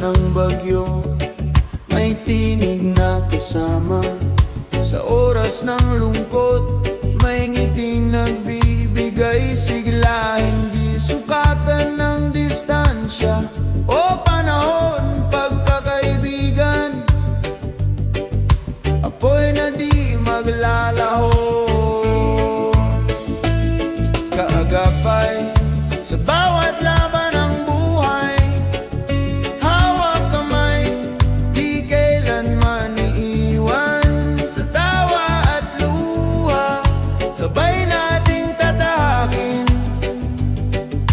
ng bagyo, may tinig na kasama. Sa oras ng lungkot, may ngiting nagbibigay sigla. Hindi sukatan ng distansya o panahon, pagkakaibigan, apoy na di maglalaho. Kaagapay sa bawat laban ng buhay, hawak kamay, di kailanman iiwan. Sa tawa at luha, sabay nating tatahakin.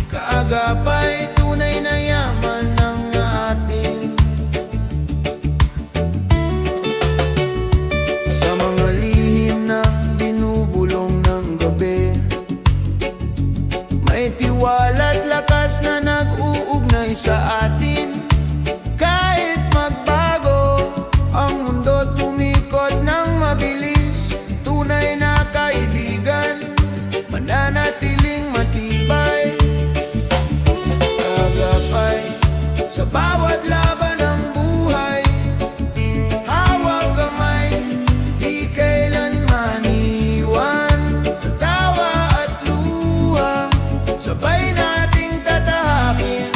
Kaagapay, tunay na yaman ng atin. Sa mga lihim na binubulong ng gabi, may tiwala't lakas na nag-uugnay sa atin. Kahit magbago ang mundo, tumikot ng mabilis, tunay na kaibigan, mananatiling matibay. Kaagapay sa bawat laban ng buhay, hawak kamay, di kailanman iwan. Sa tawa at luha, sabay nating tatahakin.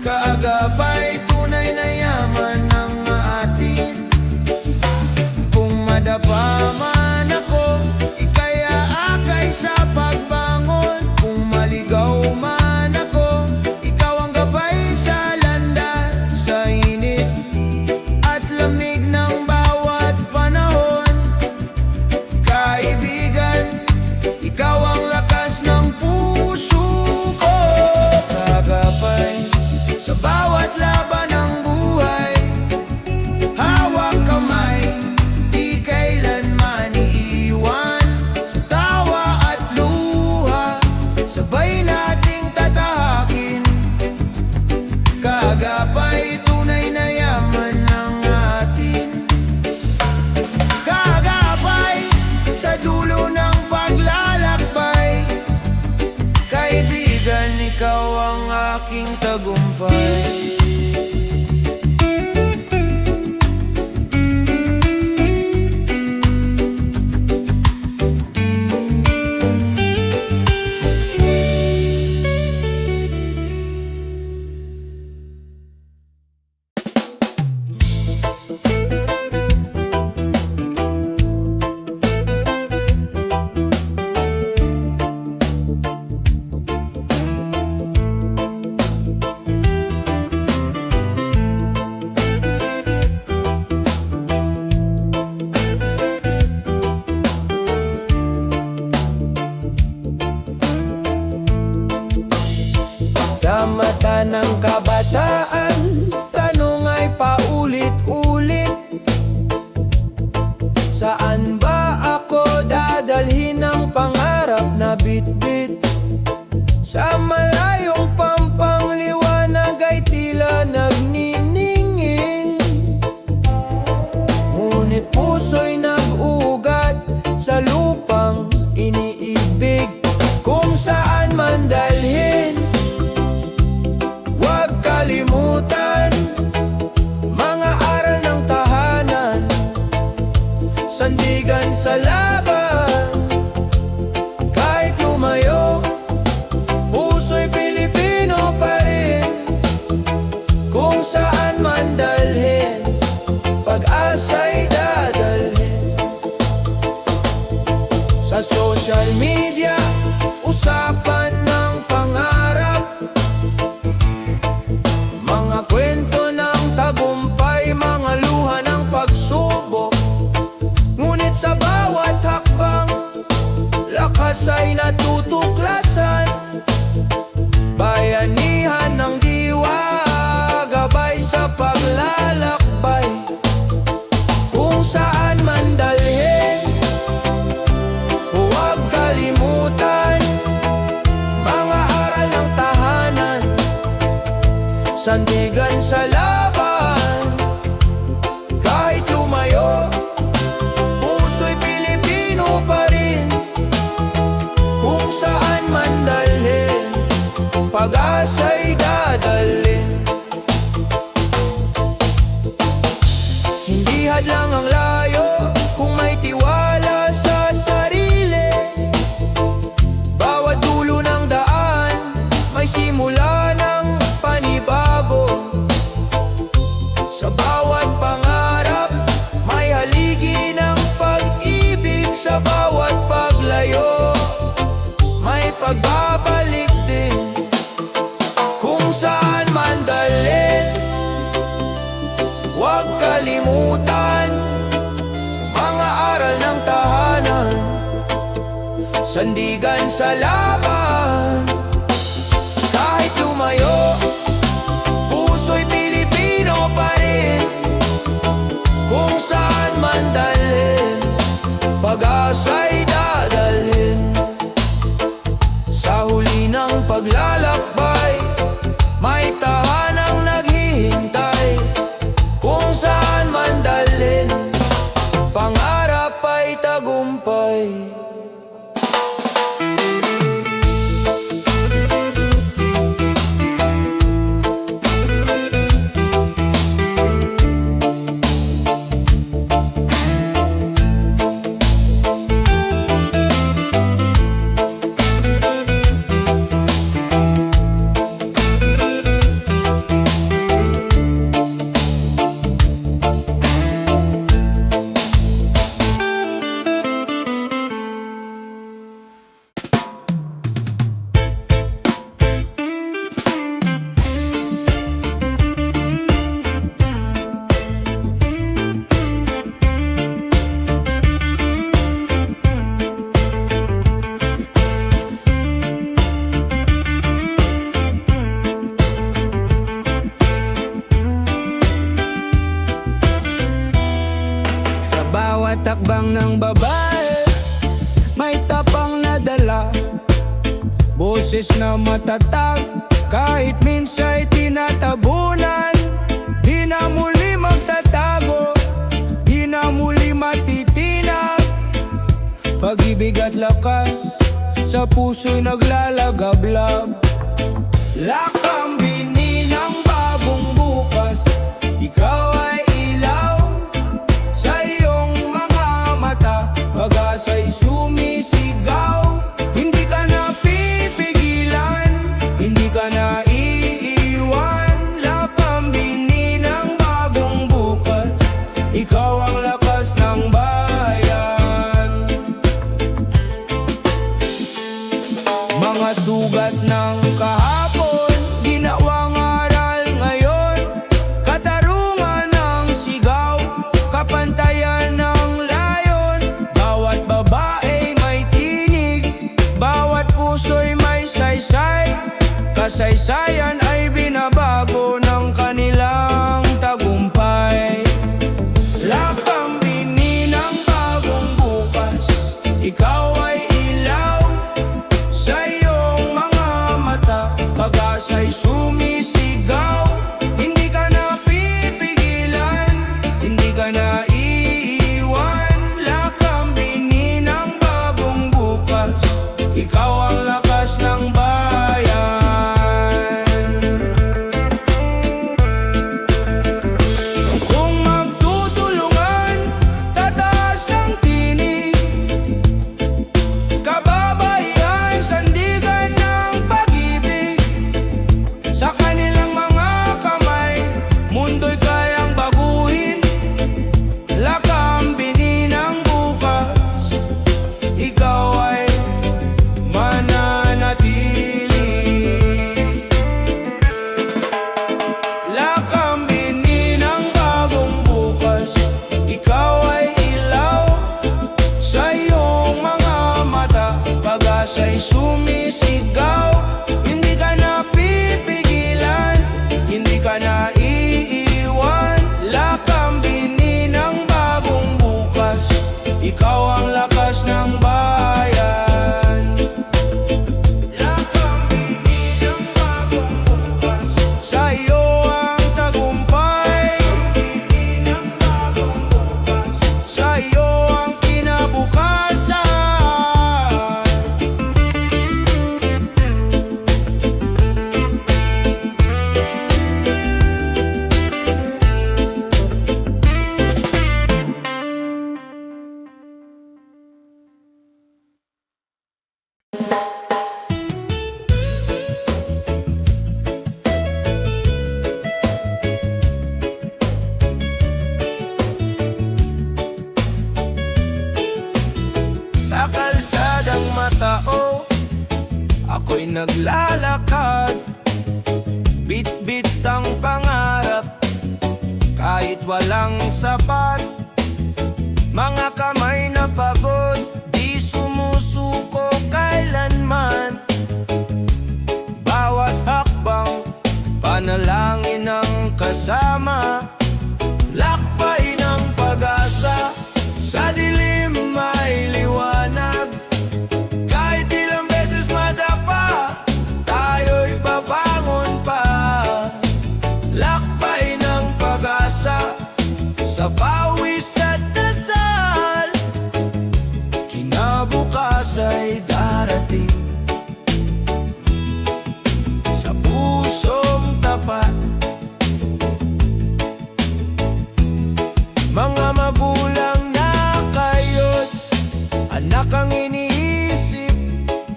Kaagapay, tunay na yaman ng atin. Kung madapa man ako, ika'y aakay sa pagbangon. Kung maligaw man ako, ikaw ang gabay sa landas. Sa init at lamig ng bawat panahon, kaibigan, ikaw ang lakas ng puso ko. Kaagapay sa bawat laban ng buhay, hawak kamay, di kailanman iiwan. Sa tawa at luha, sabay nating tatahakin. Kaagapay, tunay na yaman ng atin. Kaagapay sa dulo ng paglalakbay, kaibigan, ikaw ang aking tagumpay. Sa mata ng kabataan, tanong ay paulit-ulit. Saan ba ako dadalhin ng pangarap na bitbit? Sa malayong pampangliwanag ay tila nagniningin, ngunit puso'y nag-ugat sa lupang iniibig. Kung saan man dalhin, huwag kalimutan mga aral ng tahanan. Sandigan sa laban, kahit lumayo, puso'y Pilipino pa rin. Kung saan man dalhin, pag-asa'y dadalhin. Sa social media, usapan ng pangarap, mga kwento ng tagumpay, mga luha ng pagsubok. Ngunit sa bawat hakbang, lakas ay natutuklasan. Bayanihan ng diwa, gabay sa paglalakbay. Kung saan man dalhin, huwag kalimutan mga aral ng tahanan. Sandigan sa laban, kahit lumayo, puso'y Pilipino pa rin. Kung saan man dalhin, pag-asa'y dadalhin. Lakad lang ang layo kung may tiwala sa sarili. Bawat dulo ng daan may simula ng panibago. Sa bawat pangarap may haligi ng pag-ibig. Sa bawat paglayo may pagbabalik din. Kung saan man dalhin, huwag kalimutan mga aral ng tahanan. Sandigan sa laban, kahit lumayo, puso'y Pilipino pa rin. Kung saan man dalhin, pag-asa'y dadalhin. Sa huli ng paglalakbay, may tahanang naghihintay. Kung saan man dalhin, pangarap ay tagumpay. Bawat takbang ng babae may tapang na dala, boses na matatag, kahit minsa'y tinatabunan. Di na muli magtatago, di na muli matitinag. Pag-ibig at lakas sa puso'y naglalagablab. Lakambini ng bagong bukas, ikaw ay ilaw sa iyong mga mata. Pag-asa'y sumisigaw, hindi ka na pipigilan, hindi ka na iiwan. Lakambini ng bagong bukas, ikaw ang lakas ng bayan. Mga sugat ng kahapon, ginawang aral ngayon. Katarungan ng sigaw, kapantayan ng layon. Bawat babae may tinig, bawat puso'y may saysay. Kasaysayan ay binabago ng kanilang tagumpay. Lakambini ng bagong bukas, ikaw ay ilaw sa iyong mga mata. Pag-asa'y sumisigaw, hindi ka na pipigilan, hindi ka na iiwan. Lakambini ng bagong bukas, ikaw ang lakas ng bayan. Kung magtutulungan, tataas ang tinig, kababaihan, sandigan ng pag-ibig. Sa kanilang mga kamay, mundo'y kayang baguhin. Lakambini ng bukas, ikaw ay mananatili. Lakambini ng bagong bukas, ikaw ay ilaw sa iyong mga mata. Pag-asa'y sumisigaw, hindi ka na pipigilan, hindi ka na iiwan. Lakambini ng bagong bukas, ikaw ang lakas ng bayan. Lakambini ng bagong bukas, sa iyo ang tagumpay. Lakambini ng bagong bukas, sa iyo ang kinabukasan. naglalakad, bit-bit ang pangarap, kahit walang sapat. Mga kamay na pagod, di sumusuko kailanman. Bawat hakbang, panalangin ang kasama. Lakbay ng pag-asa, sa dilim may liwanag. Kahit ilang beses madapa, tayo'y babangon pa. Lakbay ng pag-asa, sa pawis at dasal. Kinabukas ay darating, sa pusong tapat. Mga magulang na kayo't anak ang iniisip.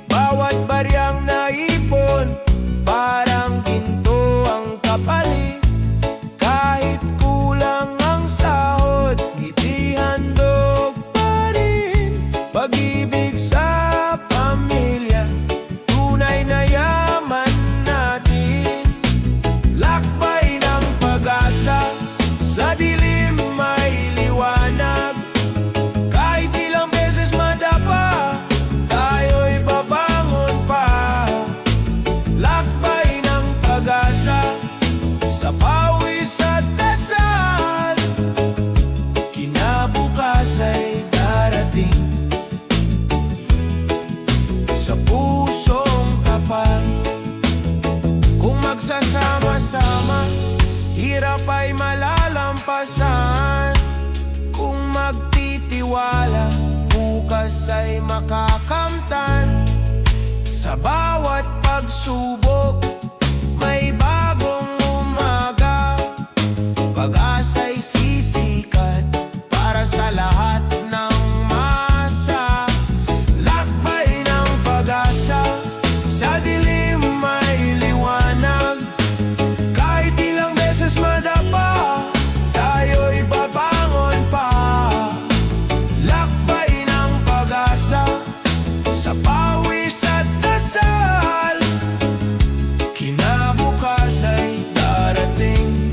Bawat baryang naipon, parang ginto ang kapalit. Kahit kulang ang sahod, ngiti handog pa rin. Pag-ibig sa pamilya, tunay na yaman natin. Lakbay ng pag-asa, sa dilim may liwanag. Kahit ilang beses madapa, tayo'y babangon pa. Lakbay ng pag-asa, sa pawis at dasal. Kinabukas ay darating, sa pusong tapat. Kung magsasama-sama, hirap ay malalampasan. Kung magtitiwala, bukas ay makakamtan. Sa bawat pagsubok, may bagong umaga. Pag-asa'y sisikat para sa lahat ng masa. Lakbay ng pag-asa, sa dilim may liwanag. Kahit ilang beses madapa, tayo'y babangon pa. Lakbay ng pag-asa, sa pawis at dasal. Kinabukas ay darating,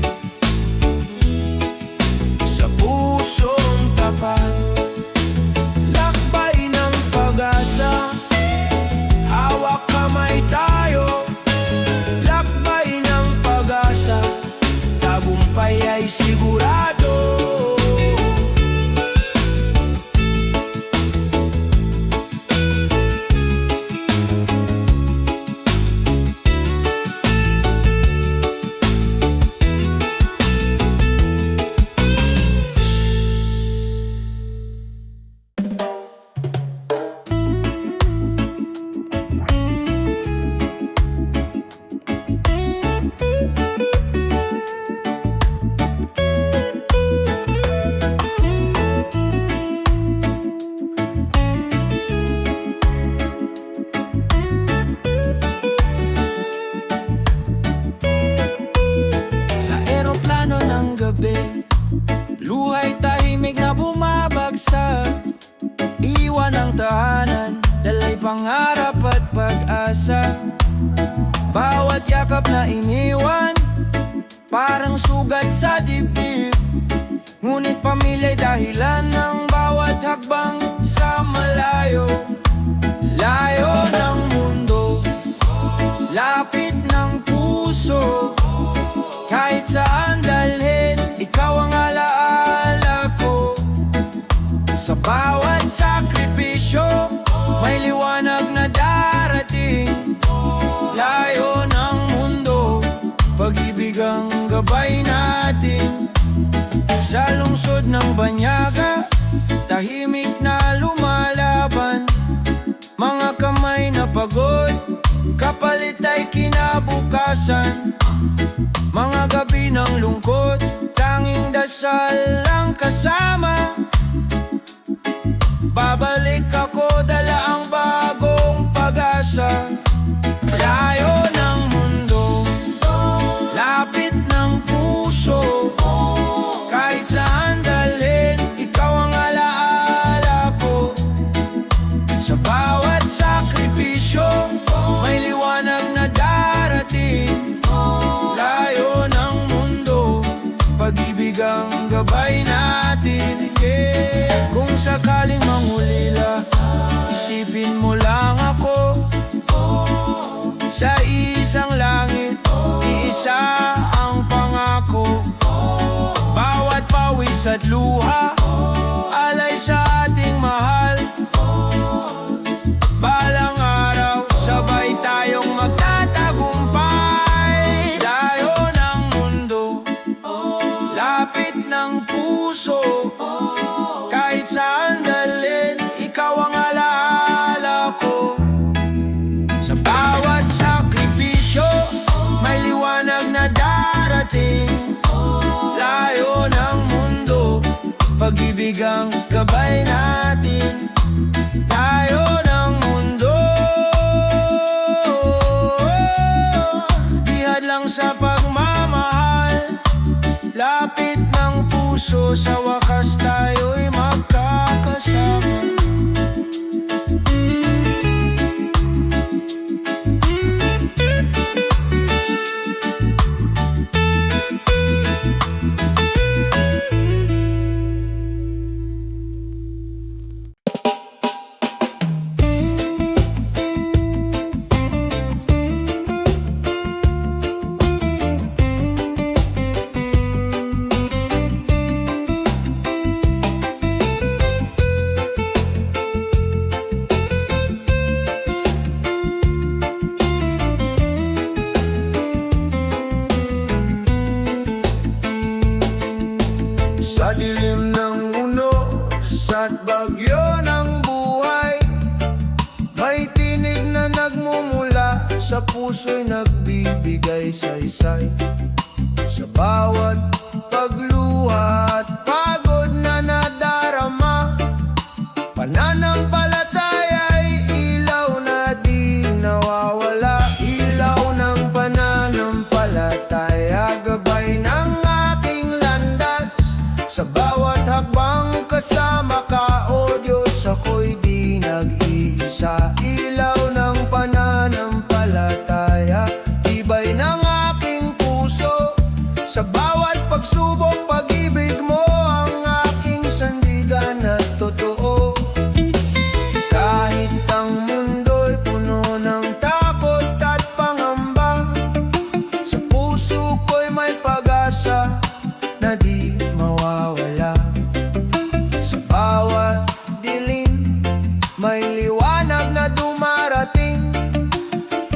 sa pusong tapat. Lakbay ng pag-asa, hawak kamay tayo. Lakbay ng pag-asa, tagumpay ay sigurado. Sa eroplano ng gabi, luhay tahimik na bumabagsak. Iwan ang tahanan, dalay pangarap at pag-asa. Bawat yakap na iniwan, parang sugat sa dibdib. Ngunit pamilya'y dahilan ng bawat hakbang sa malayo. Layo ng mundo, lapit ng puso. Kahit saan dalhin, ikaw ang alaala ko. Sa bawat sakripisyo, may liwanag na darating. Layo ng mundo, pag-ibig ang gabay natin. Sa lungsod ng banyaga, tahimik na lumalaban. Mga kamay na pagod, kapalit ay kinabukasan. Mga gabi ng lungkot, tanging dasal ang kasama. Babalik ako, dala ang bagong pag-asa. Layo ng mundo, lapit ng puso. Kahit saan dalhin, ikaw ang alaala ko. Sa bawat sakripisyo, may liwanag pawis at luha, alay sa ating mahal. Balang araw, sabay tayong magtatagumpay. Layo ng mundo, lapit ng puso, kahit saan dalhin, ikaw ang alaala ko. Sa bawat sakripisyo, may liwanag na darating. Layo ng mundo, pag-ibig ang gabay natin. Layo ng mundo, di hadlang sa pagmamahal. Lapit ng puso, sa wakas tayo'y magkakasama. Sa dilim ng unos at bagyo ng buhay, may tinig na nagmumula, sa puso'y nagbibigay saysay. Sa bawat pagluha at pagod na nadarama, pananampalataya'y ilaw na di nawawala. Ilaw ng pananampalataya, gabay ng aking landas. Sa bawat hakbang kasama ka, o Diyos, ako'y di nag-iisa. Ilaw ng pananampalataya, tibay ng aking puso. Sa bawat pagsubok, pag-ibig mo ang aking sandigan at totoo. Kahit ang mundo'y puno ng takot at pangamba, sa puso ko'y may pag-asa na di mawawala. Sa bawat dilim, may liwanag na dumarating,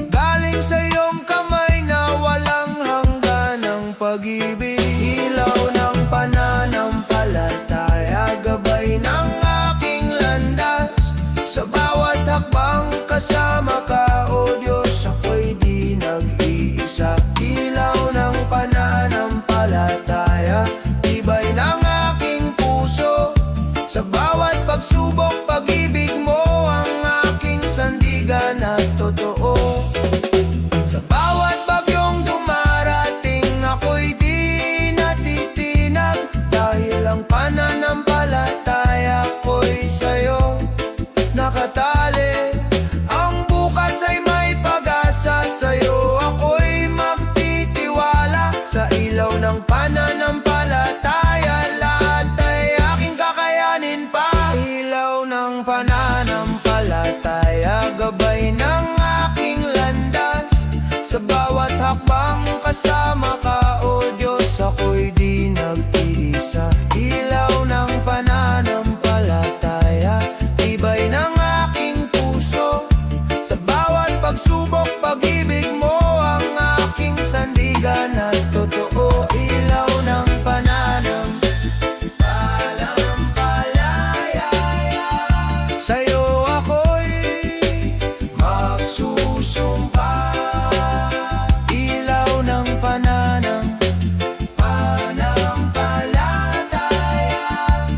galing sa iyong kamay na walang hanggan ng pag-ibig. Ilaw ng pananampalataya, gabay ng aking landas. Sa bawat hakbang kasama ka, o Diyos, ako'y di nag-iisa. Ilaw ng pananampalataya, tibay ng aking puso. Sa bawat pagsubok, pag-ibig mo ang aking sandigan at totoo. Sa bawat bagyong dumarating, ako'y di natitinag, dahil ang pananampalataya ko'y sa'yo nakatali. Ang bukas ay may pag-asa, sa'yo ako'y magtitiwala. Sa ilaw ng pananampalataya, lahat ay aking kakayanin pa. Ilaw ng pananampalataya, gabay ng aking landas. Sa bawat hakbang kasama ka, o Diyos, ako'y di nag-iisa. Ilaw ng pananampalataya, tibay ng aking puso. Sa bawat pagsubok, pag-ibig mo ang aking sandigan at totoo. Ilaw ng pananampalataya, sa'yo ako'y magsusumpa. Ilaw ng pananampalataya,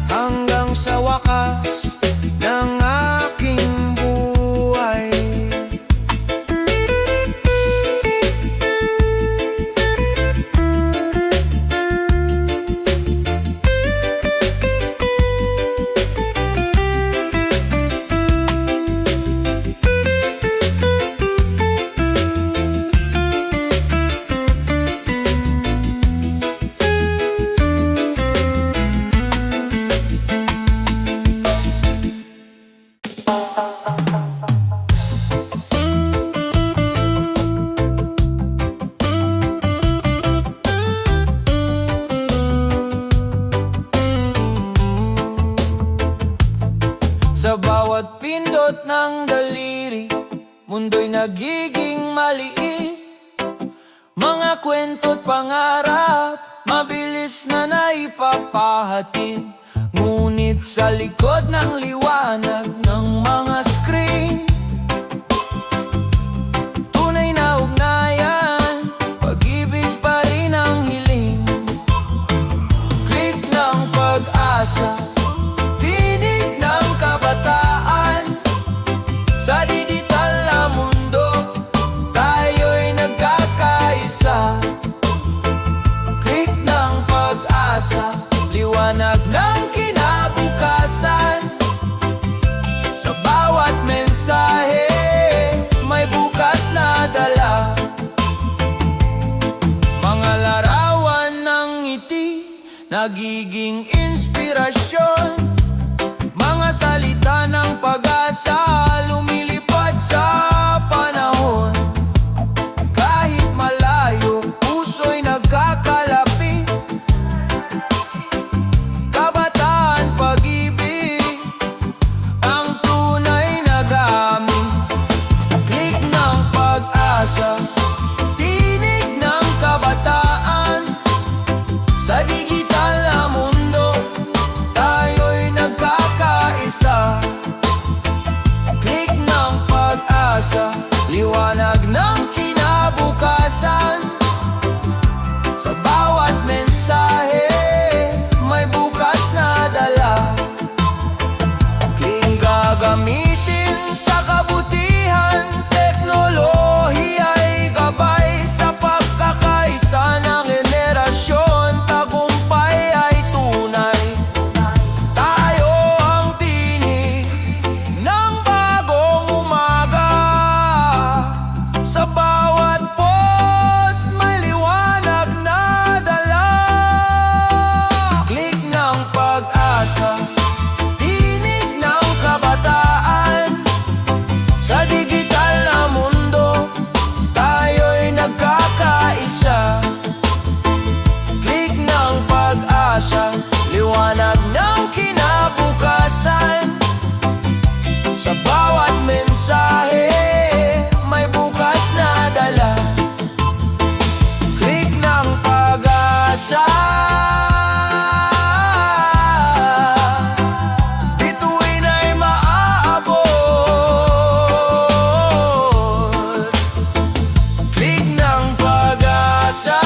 hanggang sa wakas ng aking buhay. Sa bawat pindot ng daliri, mundo'y nagiging maliit. Mga kwento't pangarap, mabilis na naipapahatid. Ngunit sa likod ng liwanag ng mga screen, tunay na ugnayan, pag-ibig pa rin ang hiling. Click ng pag-asa, tinig ng kabataan. Sa digital na mundo, tayo'y nagkakaisa. Click ng pag-asa, liwanag ng kinabukasan. Sa bawat mensahe, may bukas na dala. Mga larawan ng ngiti, nagiging inspirasyon. Mga salita ng pag-asa, lumilipad sa panahon. Kahit malayo, puso'y nagkakalapit. Kabataan, pag-ibig, ang tunay na gamit. Click ng pag-asa, tinig ng kabataan. Sa digital na mundo, tayo'y nagkakaisa. Click ng pag-asa, liwanag ng kinabukasan. Sa bawat mensahe, may bukas na dala. Click gagamitin sa kabutihan, teknolohiya'y gabay. Sa pagkakaisa ng henerasyon, tagumpay ay tunay. Tayo ang tinig ng bagong umaga. Sa bawat post, may liwanag na dala. Click ng pag-asa, tinig ng kabataan. Sa digital na mundo, tayo'y nagkakaisa. Click ng pag-asa, liwanag ng kinabukasan. Sa bawat mensahe, may bukas na dala. Click ng pag-asa, bituin ay maaabot. Click ng pag-asa,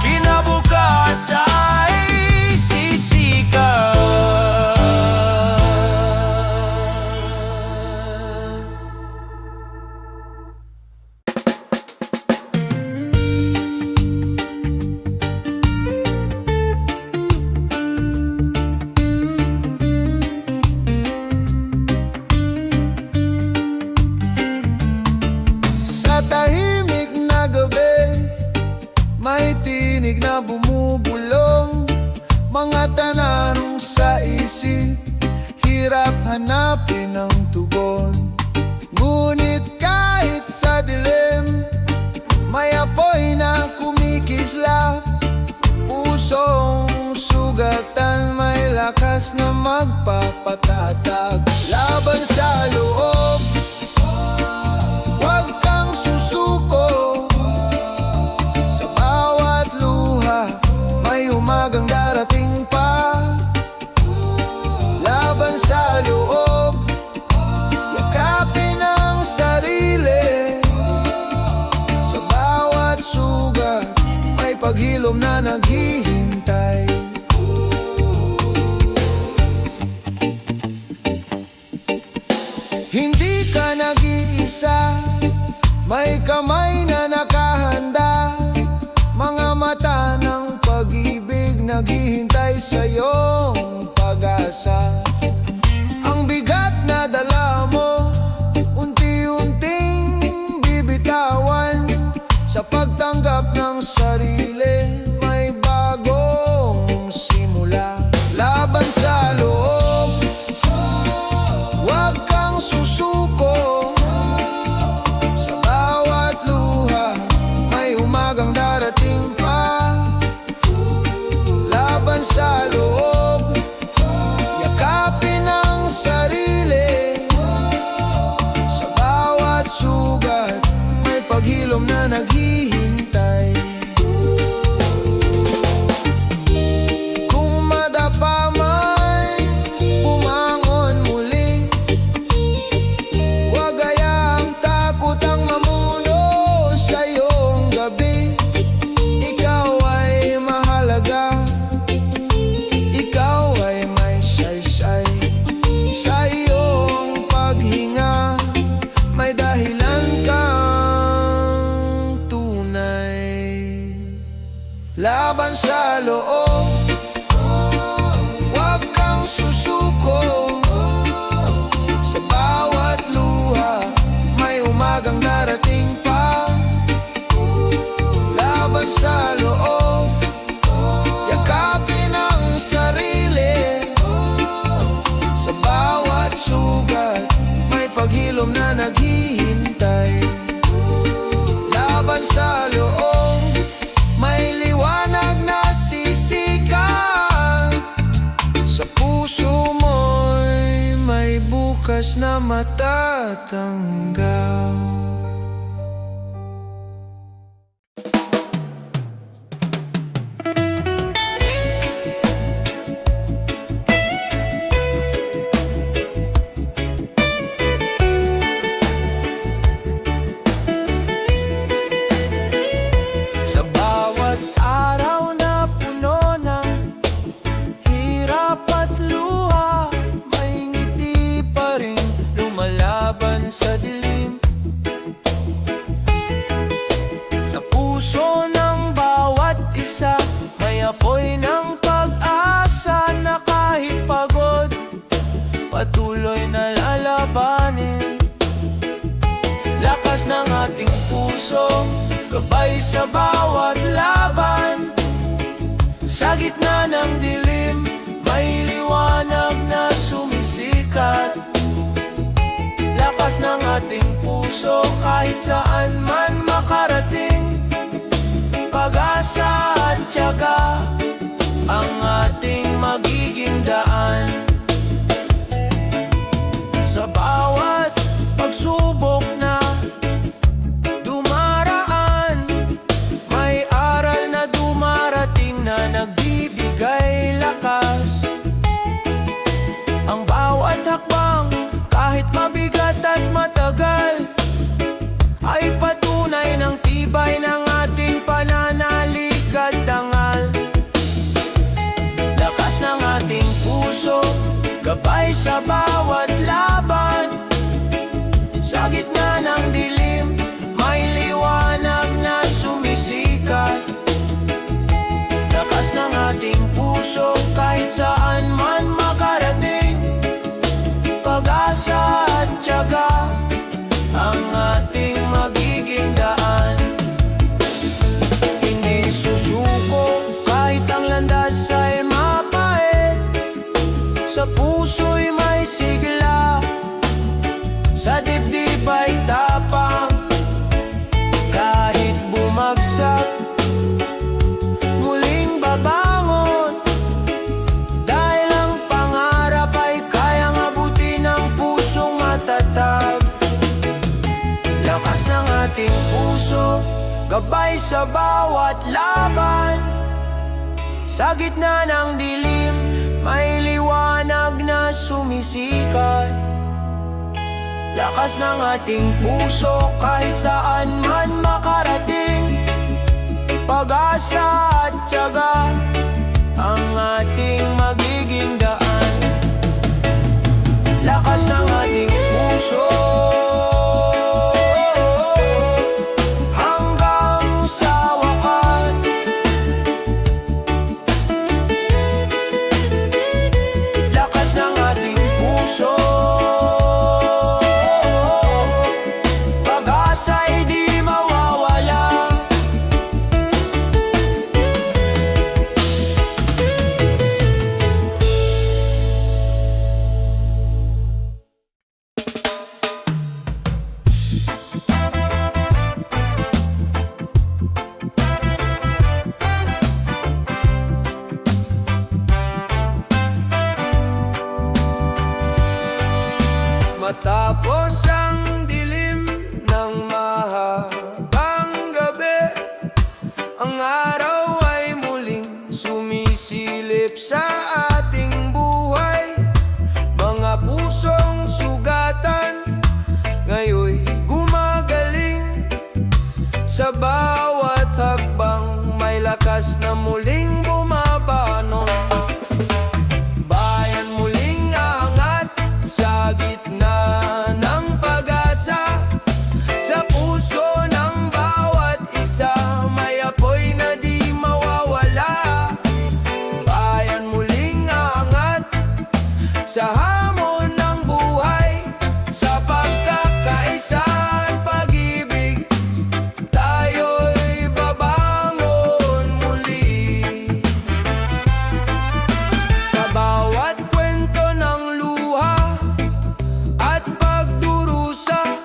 kinabukas ay sisikat. Sa tahimik na gabi, may tinig na bumubulong. Mga tanong sa isip, hirap hanapin ang tugon. Ngunit kahit sa dilim, may apoy na kumikislap. Pusong sugatan, may lakas na magpapatatag. Laban sa loob, huwag kang susuko. Sa bawat luha, may umagang darating pa. Laban sa loob, yakapin ang sarili. Sa bawat sugat, may paghilom na naghihintay. Hindi ka nag-iisa, may kamay na nakahanda. Mga mata ng pag-ibig naghihintay sa iyong pag-asa. Ang bigat na dala mo, unti-unting bibitawan. Sa pagtanggap ng sarili, may bagong simula. Laban sa loob, huwag kang susuko. Sa bawat luha, may landas na matatanggaw. Sa bawat araw na puno ng hirap at luha, may ngiti pa rin lumalaban sa dilim. Sa puso ng bawat isa, may apoy ng pag-asa na kahit pagod, patuloy na lalabanin. Lakas ng ating puso, gabay sa bawat laban. Sa gitna ng dilim, may liwanag na sumisikat. Lakas ng ating puso, kahit saan man makarating. Pag-asa at tiyaga, ang ating magiging daan. Sa bawat pagsubok na dumaraan, may aral na dumarating na nagbibigay lakas. Ang bawat hakbang, kahit mabigat at matagal, ay patunay ng tibay ng ating pananalig at dangal. Lakas ng ating puso, gabay sa bawat laban. Sa gitna ng dilim, may liwanag na sumisikat. Lakas ng ating puso, kahit saan man makarating. Pag-asa at tiyaga, ang ating magiging daan. Hindi susuko kahit ang landas ay mapait. Sa puso'y may sigla, sa dibdib ay tapang. Kahit bumagsak, muling babangon. Dahil ang pangarap ay kayang abutin ng pusong matatag. Lakas ng ating puso, gabay sa bawat laban. Sa gitna ng dilim, may liwanag na sumisikat. Lakas ng ating puso, kahit saan man makarating. Pag-asa at tiyaga, ang ating magiging daan. Lakas ng ating puso, hanggang sa wakas. Lakas ng ating puso, pag-asa'y di mawawala. Matapos ang dilim ng mahabang gabi, ang araw ay muling sumisilip sa ating buhay. Mga pusong sugatan ngayoy gumagaling. Sa bawat hakbang may lakas na muling bumabangon. Bayan muling aangat sa gitna ng pag-asa. Sa puso ng bawat isa, may apoy na di mawawala. Bayan muling aangat sa hamon ng buhay. Sa pagkakaisa at pag-ibig, tayo'y babangon muli. Sa bawat kwento ng luha at pagdurusa,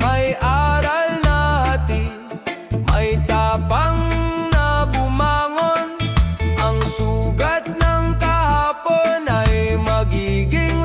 may aral na hatid, may tapang na bumangon. Ang sugat ng kahapon ay magiging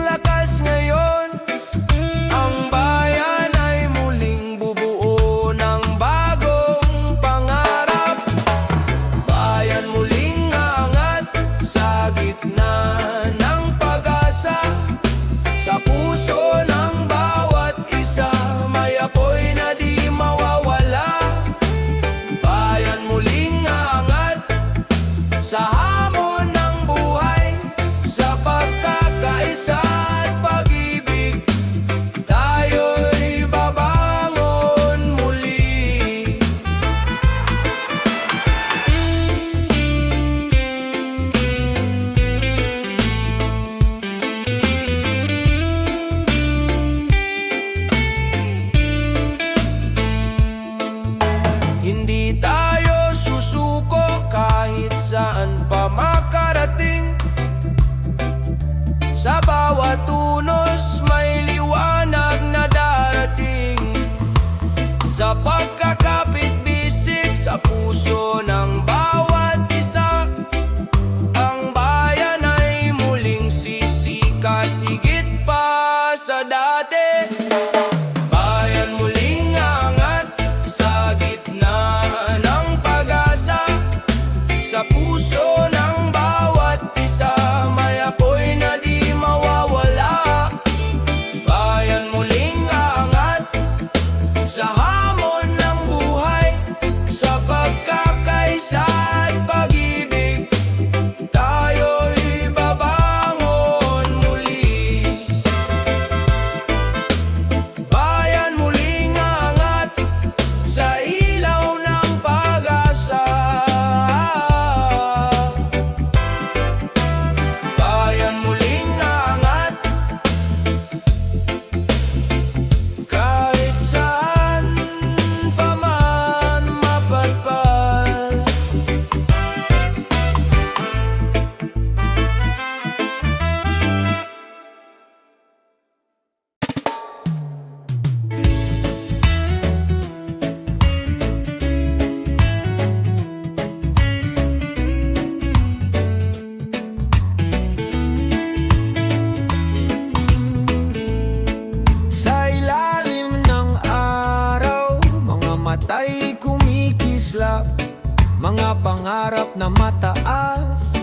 na mataas,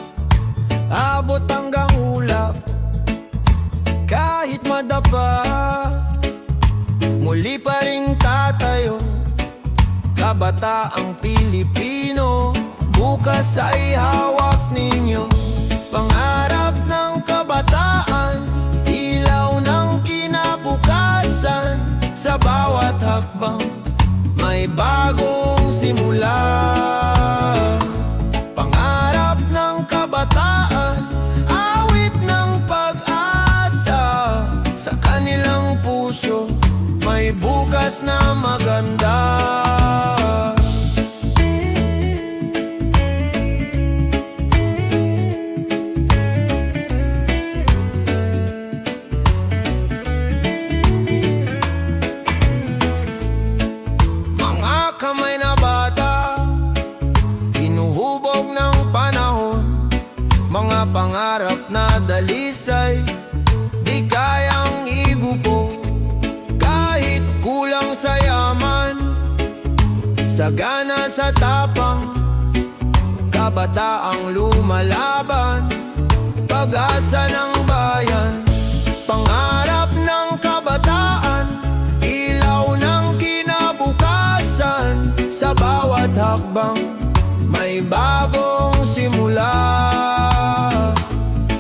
abot hanggang ulap, kahit madapa, muli pa ring tatayo, kabataang Pilipino. Bukas ay hawak ninyo, pangarap ng kabataan, ilaw ng kinabukasan. Sa bawat hakbang may bagong simula, pangarap ng kabataan, awit ng pag-asa. Sa kanilang puso may bukas na maganda. Kamay na bata, hinuhubog ng panahon, mga pangarap na dalisay, di kayang igupo. Kahit kulang sa yaman, sagana sa tapang, kabataang lumalaban, pag-asa ng bayan, pangarap ng kabataan, ilaw ng kinabukasan. Sa bawat hakbang may bagong simula,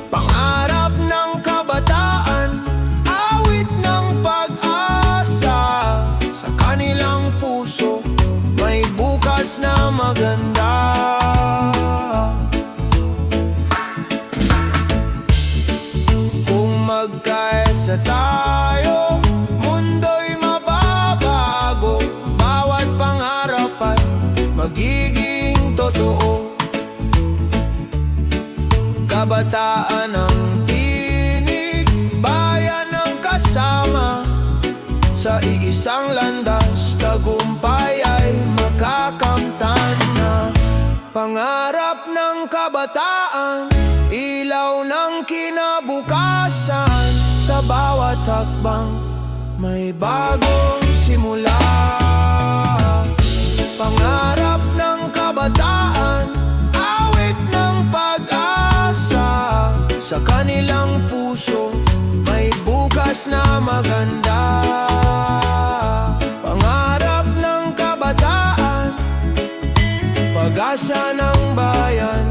pangarap ng kabataan, awit ng pag-asa. Sa kanilang puso may bukas na maganda. Kung magkaisa tayo, mundo'y mababago, bawat pangarap ay magiging totoo. Kabataan ang tinig, bayan ang kasama, sa iisang landas, tagumpay ay makakamtan na. Pangarap ng kabataan, ilaw ng kinabukasan. Sa bawat hakbang may bagong simula, pangarap ng kabataan, awit ng pag-asa. Sa kanilang puso may bukas na maganda, pangarap ng kabataan, pag-asa ng bayan,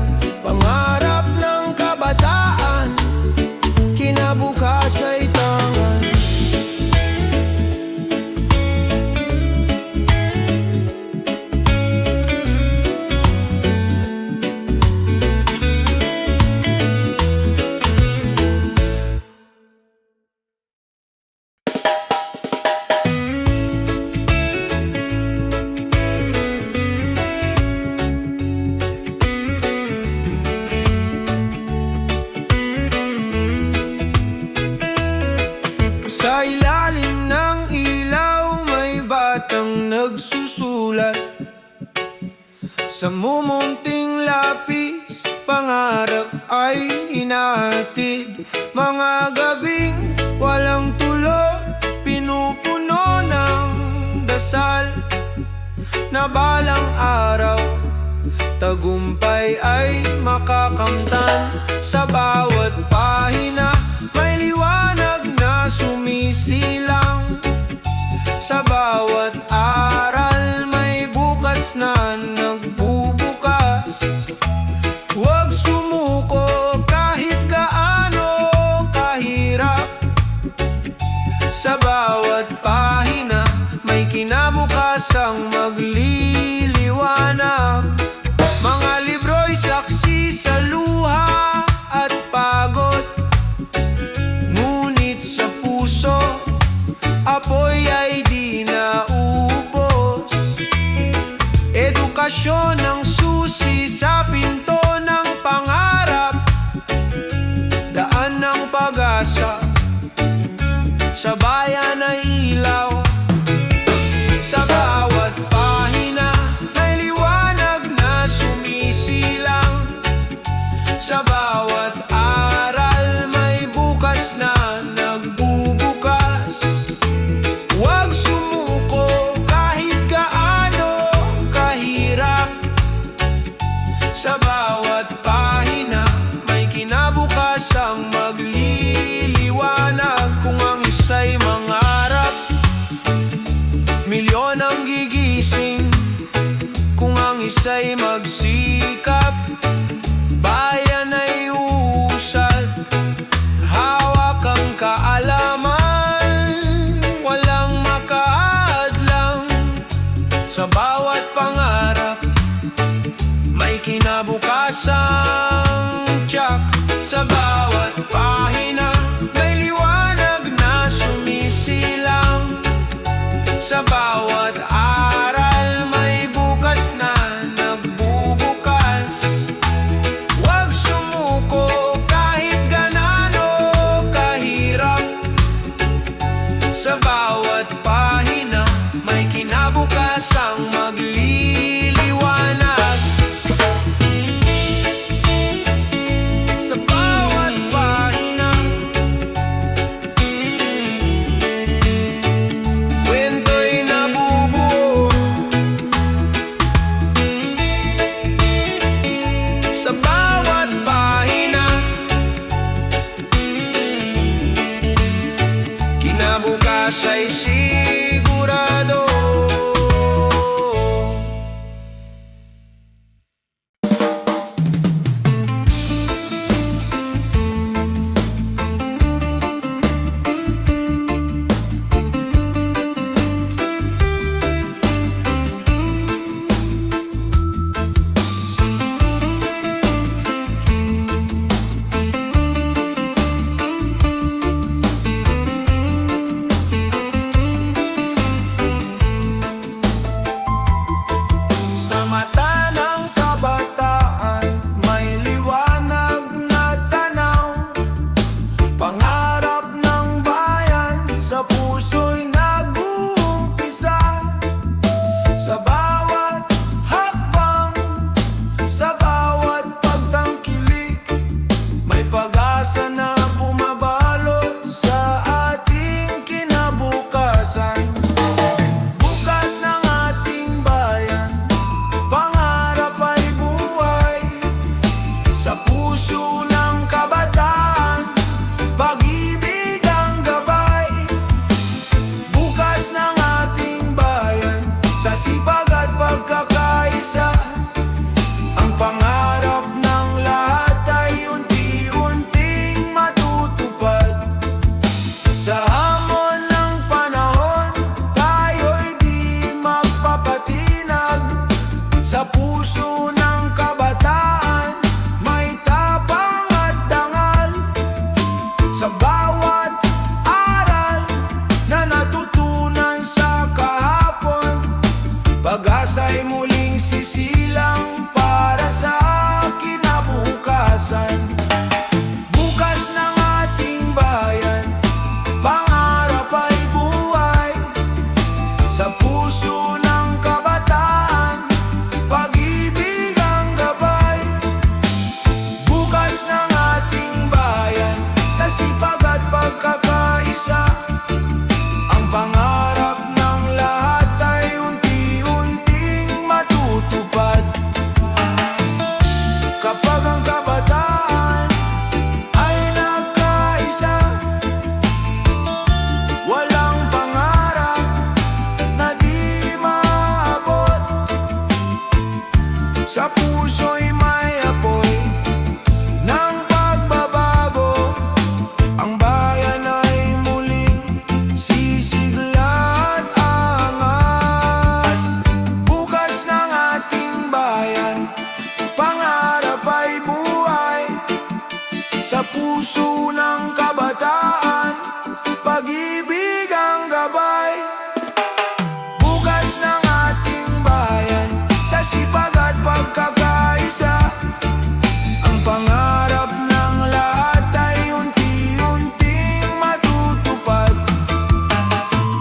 pangarap ng kabataan, kinabukas ay tangan. Sa ilalim ng ilaw may batang nagsusulat, sa mumunting lapis pangarap ay hinahatid. Mga gabing walang tulo, pinupuno ng dasal, na balang araw tagumpay ay makakamtan. Sa bawat pahina may liwanag na sumisilang, sa bawat aral may bukas na nagbubukas. Huwag sumuko kahit gaano kahirap, sa bawat pahina may kinabukasang magliliwanag. Mga libro'y saksi sa luha at pagod, ngunit sa puso apoy ay di naubos. Edukasyon ang susi sa pinto ng pangarap, daan ng pag-asa, sa bayan ay ilaw. Sa bawat pahina may liwanag na sumisilang, sa bawat aral may bukas na nagbubukas. Huwag sumuko kahit gaano kahirap, sa bawat isang tiyak. Sa bawat pahina may liwanag na sumisilang. Sa bawat aral may bukas na nagbubukas. Huwag sumuko kahit ganano kahirap. Sa bawat pahina may kinabukasang magliliwanag. Sa bawat pahina kwento'y nabubuo. Sa bawat pahina kinabukas ay sigurado. Sa mata ng kabataan may liwanag na tanaw. Pangarap ng bayan sa puso'y nag-uumpisa. Sa bawat hakbang, sa bawat pagtangkilik, may pag-asa na bumabalot sa ating kinabukasan. Bukas ng ating bayan, pangarap ay buhay. Sa puso ng kabataan, pag-ibig ang gabay. Bukas ng ating bayan, sa sipag at pagkakaisa. Ang pangarap ng lahat ay unti-unting matutupad. Sa hamon ng panahon, tayo'y di magpapatinag. Sa puso ng kabataan, may tapang at dangal. Sa bawat aral na natutunan sa kahapon, pag-asa'y muling sisilang para sa kinabukasan. Bukas ng ating bayan, pangarap ay buhay. Sa puso ng kabataan, pag-ibig ang gabay. Bukas ng ating bayan, sa sipag at pagkakaisa. Ang pangarap ng lahat ay unti-unting matutupad. Kapag ang kabataan ay nagkaisa, walang pangarap na di maabot. Sa puso'y may apoy ng pagbabago. Ang bayan ay muling sisigla at angat. Bukas ng ating bayan, pangarap ay buhay. Sa puso ng kabataan, pag-ibig ang gabay. Bukas ng ating bayan, sa sipag at pagkakaisa. Ang pangarap ng lahat ay unti-unting matutupad.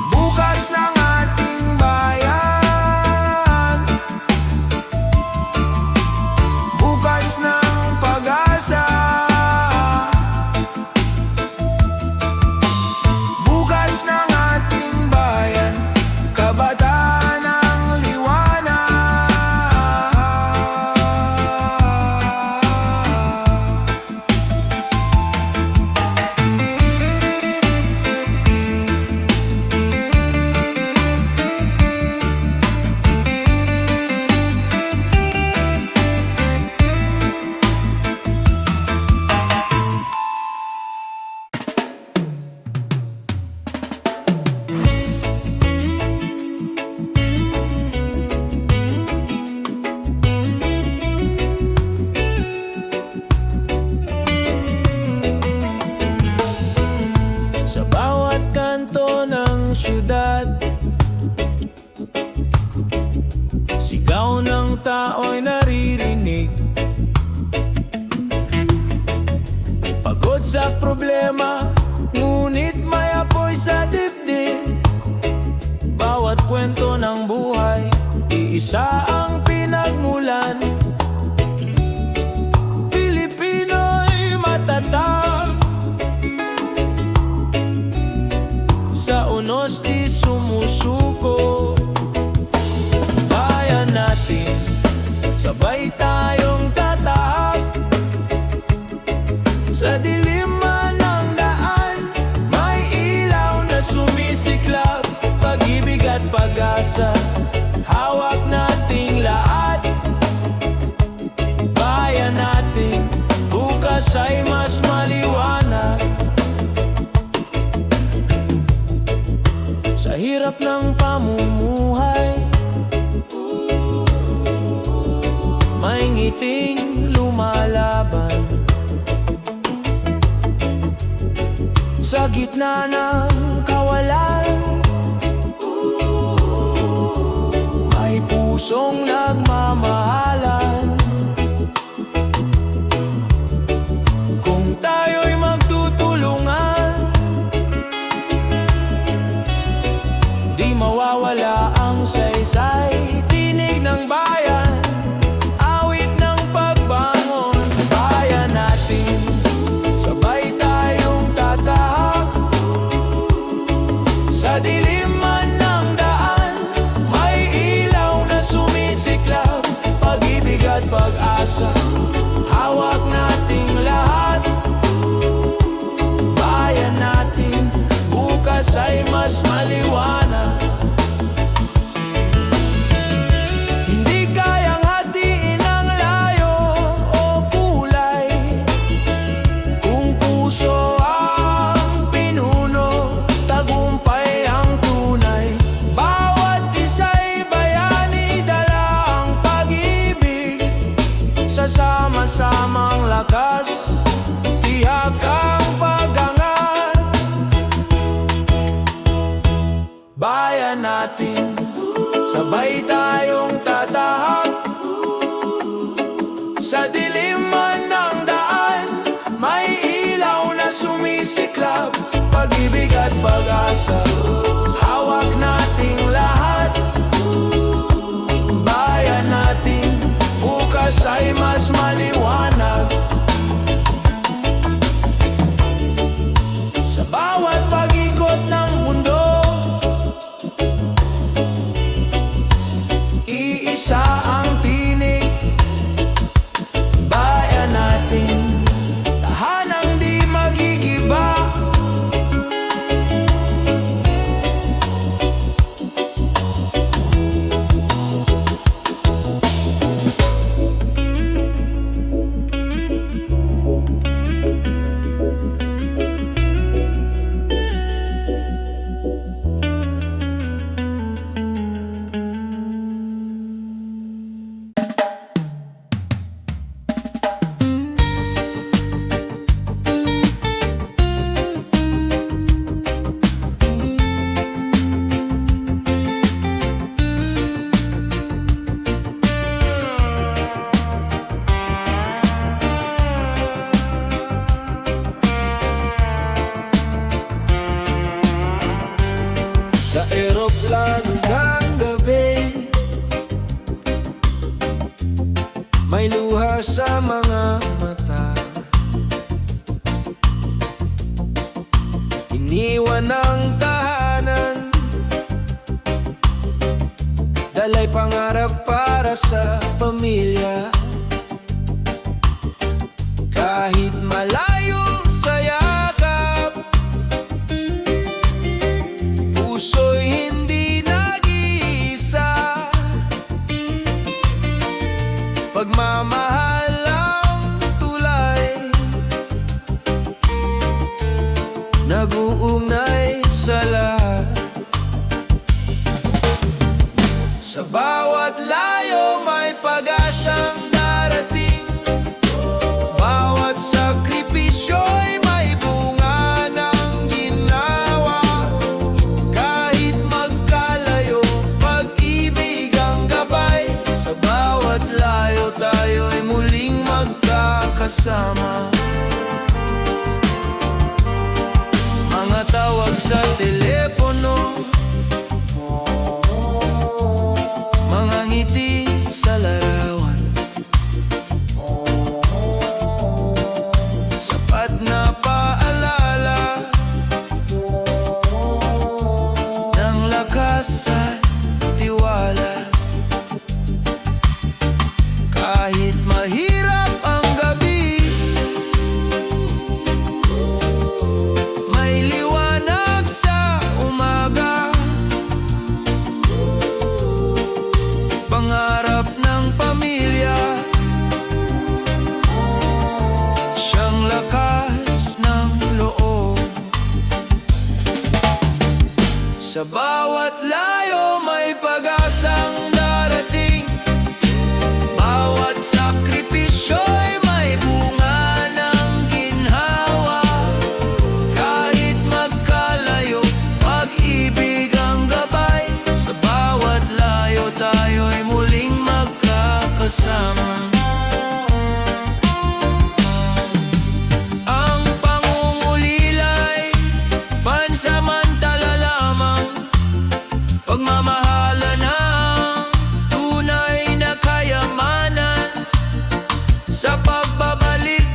Bukas ng ating bayan, bukas ng pag-asa. Bukas Pagod sa problema, ngunit may apoy sa dibdib. Bawat kwento ng buhay, iisa ang pinagmulan. Pilipino'y matatag, sa unos di sumusuko. Bayan natin, sabay tayong tatahak. Sa dilim man ng daan, may ilaw na sumisiklab. Pag-ibig at pag-asa, hawak nating lahat. Bayan natin, bukas ay mas maliwanag. Sa hirap ng pamumuhay, may ngiting lumalaban. Sa gitna ng kawalan, may pusong nagmamahalan. Kung tayo'y magtutulungan, di mawawala ang saysay. Tinig ng bayan, awit ng pagbangon. Bayan natin, sabay tayong tatahak. Sa dilim man ng daan, may ilaw na sumisiklab. Pag-ibig at pag-asa, hawak nating lahat. Bayan natin, bukas ay mas maliwanag. Hindi kayang hatiin ang layo o kulay, kung puso ang pinuno, tagumpay ang tunay. Bawat isa'y bayani, dala ang pag-ibig. Sa sama-samang lakas, tiyak ang pag-angat. Bayan natin, sabay tayong tatahak. Sa dilim man ng daan, may ilaw na sumisiklab. Pag-ibig at pag-asa, hawak nating lahat. Bayan natin, bukas ay mas maliwanag. Sa bawat pag-ikot ng mundo, iisa ang tinig. Bayan natin, tahanang di magigiba. Sa eroplano ng gabi, may luha sa mga mata. Iniwan ang tahanan, dalay pangarap para sa pamilya. Kahit malayo sa yakap, puso'y hindi nag-iisa. Pagmamahal ang tulay, nag-uugnay sa lahat. Sa bawat layo may pag-asang darating. Bawat sakripisyo'y may bunga ng ginawa. Kahit magkalayo, pag-ibig ang gabay. Sa bawat layo tayo'y muling magkakasama. Tawag sa telepono, mga ngiti sa larawan, sapat na paalala ng lakas at tiwala. Kahit mahirap ang gabi, may liwanag sa umaga. Pangarap ng pamilya, siyang lakas ng loob. Sa bawat layo may pag-asang darating, bawat sakripisyo'y may bunga ng ginhawa. Kahit magkalayo, pag-ibig ang gabay. Sa bawat layo tayo'y muling magkakasama. Ang pangungulila'y pansamantala lamang, pagmamahalan ang tunay na kayamanan. Sa pagbabalik,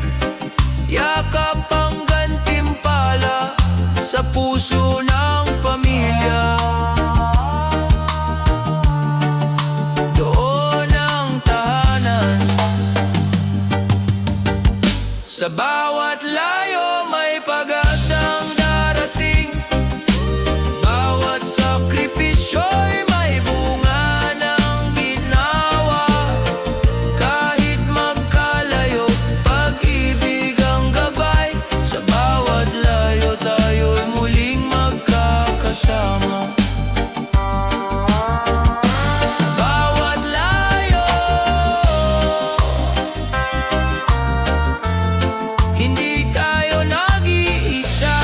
yakap ang gantimpala sa puso ng pamilya. Doon ang tahanan. Sa bawat layo may pag-asang darating, bawat sakripisyo'y may bunga ng ginawa. Kahit magkalayo, pag-ibig ang gabay. Sa bawat layo tayo'y muling magkakasama. Sa bawat layo, hindi tayo nag-iisa.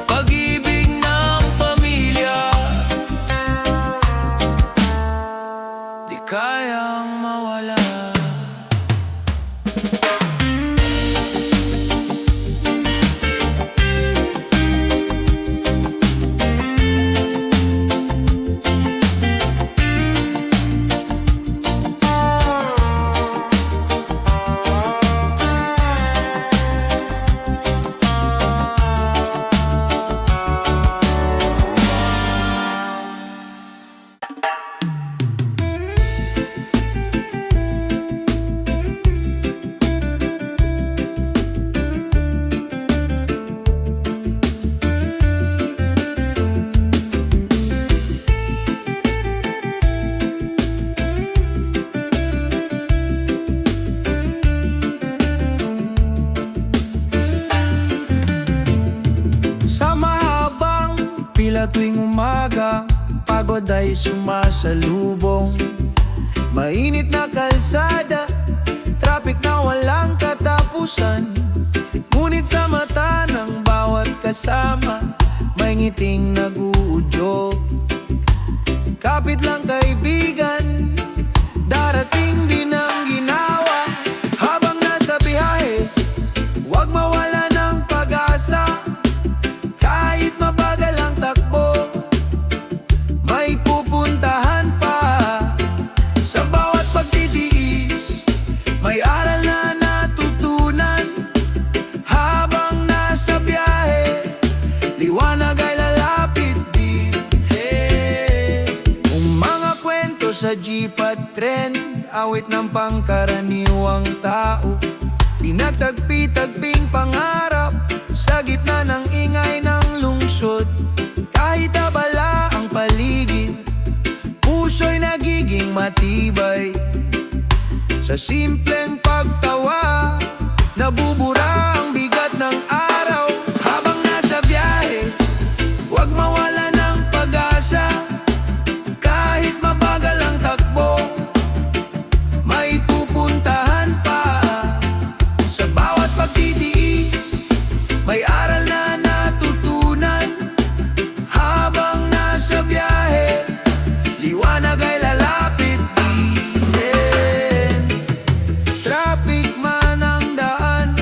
Pag-ibig ng pamilya, di kayang mawala. Sa mahabang pila tuwing umaga, pagod ay sumasalubong. Mainit na kalsada, traffic na walang katapusan. Ngunit sa mata ng bawat kasama, may ngiting nag-uudyok. Kapit lang kaibigan, darating din ang ginawa. Habang nasa biyahe, huwag mawala ng pag-asa. Kahit mabagal ang takbo, may pupuntahan pa. Sa bawat pagtitiis, may aral na natutunan. Habang nasa biyahe, liwanag ay lalapit din. Ang mga kwento sa jeep at tren, awit ng pangkaraniwang tao. Pinagtagpi-tagping pangarap sa gitna ng ingay ng lungsod. Kahit abala ang paligid, puso'y nagiging matibay. Sa simpleng pagtawa, nabubura ang bigat ng araw. Habang nasa biyahe, huwag mawala ng pag-asa. Kahit mabagal ang takbo, may pupuntahan pa. Sa bawat pagtitiis, may aral na natutunan. Habang nasa biyahe, liwanag ay lalapit din. Traffic man ang daan,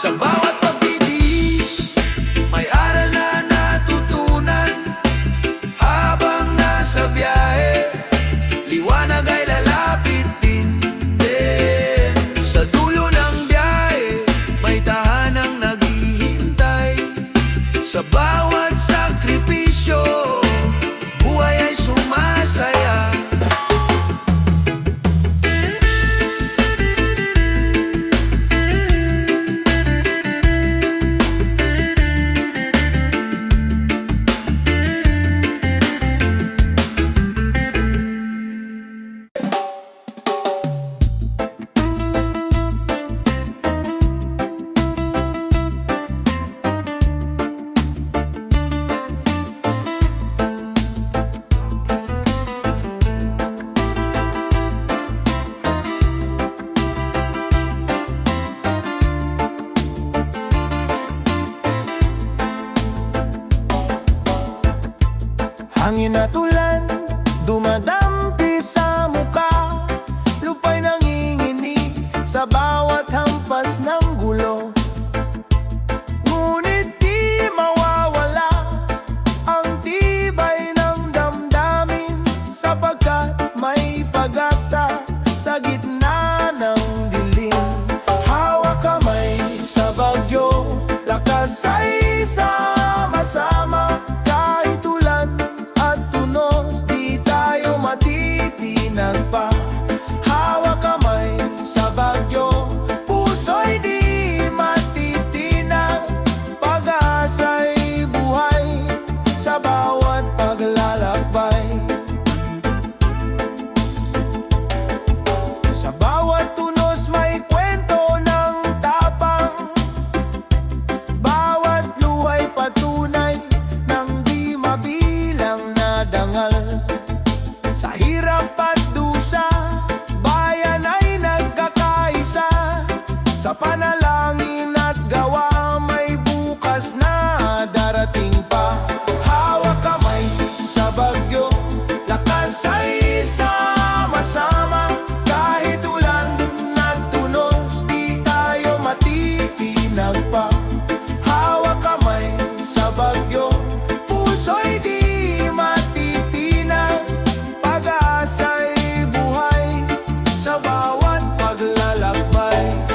Sa bawat pagtitiis, may aral na natutunan. Habang nasa biyahe, liwanag ay lalapit din. Sa dulo ng biyahe, may tahanang naghihintay. Sa bawat sakripisyo, buhay ay sumasaya. Hangin at ulan, dumadampi sa muka. Lupa'y nanginginig sa bawat hampas ng gulo. Ngunit di mawawala ang tibay ng damdamin, sapagkat may pag-asa sa gitna ng dilim. Hawak kamay sa bagyo, lakas ay sama-sama. Kahit ulan at tunos, di tayo matitinag pa. Hawak kamay sa bagyo, puso'y di matitinag. Pag-asa'y buhay sa bawat paglalakbay. Sa bawat tunos may kwento ng tapang. Bawat luha'y patunay ng di mabilang na dangal. Sa hirap at dusa, bayan ay nagkakaisa. Sa panalangin at gawa, may bukas na darating pa. Hawak kamay sa bagyo, lakas ay sama-sama. Kahit ulan at tunos, di tayo matitinag pa. Hawak kamay sa bagyo, puso'y di matitinag. Pag-asa'y buhay sa bawat paglalakbay.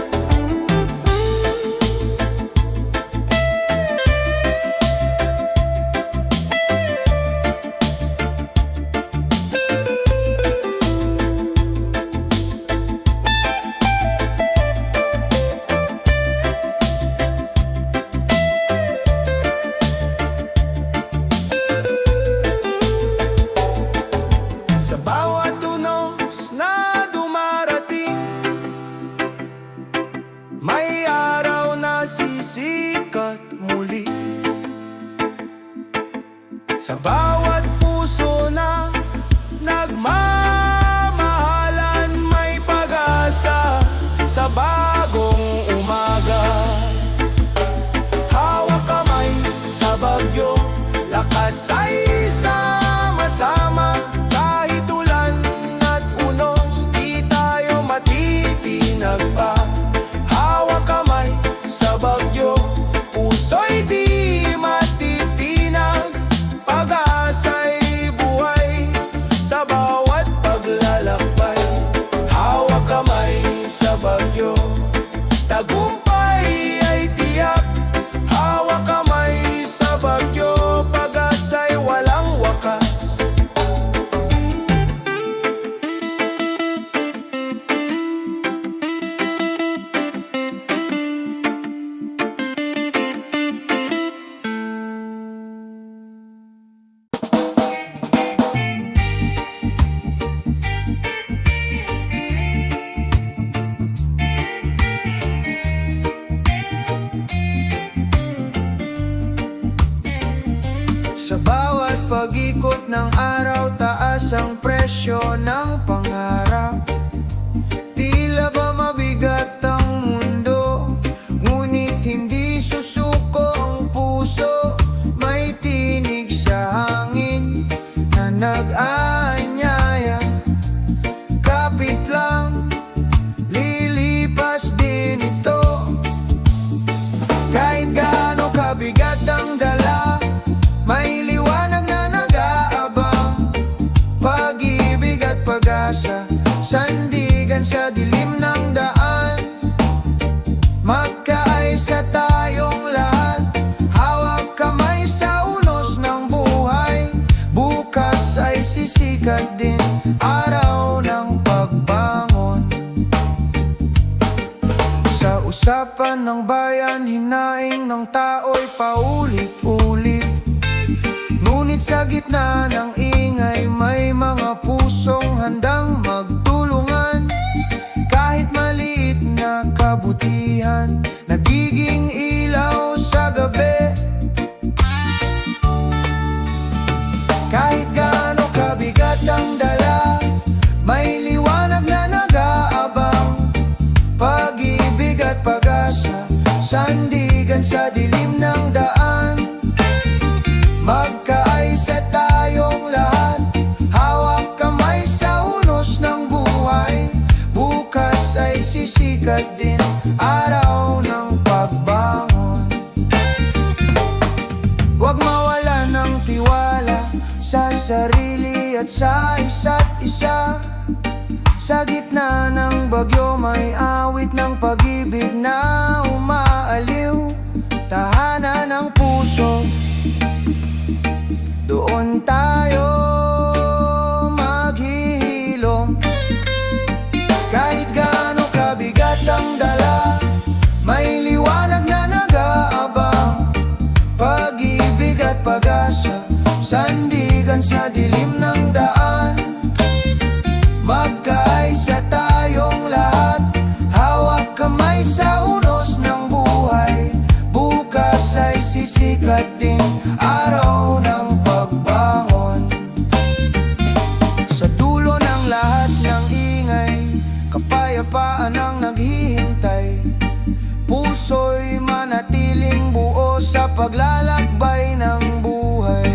Sa bawat tunos na dumarating, may araw na sisikat muli. Sa bawat puso na nagmamahalan, may pag-asa sa bagong umaga. Hawak kamay sa bagyo, lakas ay sama-sama. Kahit ulan at unos, di tayo matitinag pa. Hawak kamay sa bagyo, puso'y di matitinag. Pag-asa'y buhay sa bawat paglalakbay. Hawak kamay sa bagyo, tagumpay ay tiyak. Hawak kamay sa bagyo, pag-asa'y walang wakas. Sa bawat pag-ikot ng araw, taas ang presyo ng pangarap. Tila ba mabigat ang mundo, ngunit hindi susuko ang puso. May tinig sa hangin na nag-aanyaya. Kapit lang, lilipas din ito. pag-asa, sandigan sa dilim ng daan. Magkaisa tayong lahat, hawak kamay sa unos ng buhay. Bukas ay sisikat din, araw ng pagbangon. Sa usapan ng bayan, hinaing ng tao'y paulit-ulit. Ngunit sa gitna ng ingay, may mga pusong handang magtulungan. Kahit maliit na kabutihan, nagiging ilaw sa gabi. Kahit gaano kabigat ang dala, may liwanag na nag-aabang. Pag-ibig at pag-asa, sandigan sa dilim ng daan. Magkaisa tayong lahat, hawak kamay sa unos ng buhay. Bukas ay sisikat din, araw ng pagbangon. Huwag mawala ng tiwala sa sarili at sa isa't isa. Sa gitna ng bagyo, may awit ng pag-ibig na umaaliw. Tahanan ng puso, doon tayo maghihilom. Kahit gaano kabigat ang dala, may liwanag na nag-aabang. Pag-ibig at pag-asa, sandigan sa dilim ng daan. Magkaisa tayong lahat, hawak kamay sa unos ng buhay. Bukas ay sisikat din, araw ng pagbangon. Sa dulo ng lahat ng ingay, kapayapaan ang naghihintay. Puso'y manatiling buo sa paglalakbay ng buhay.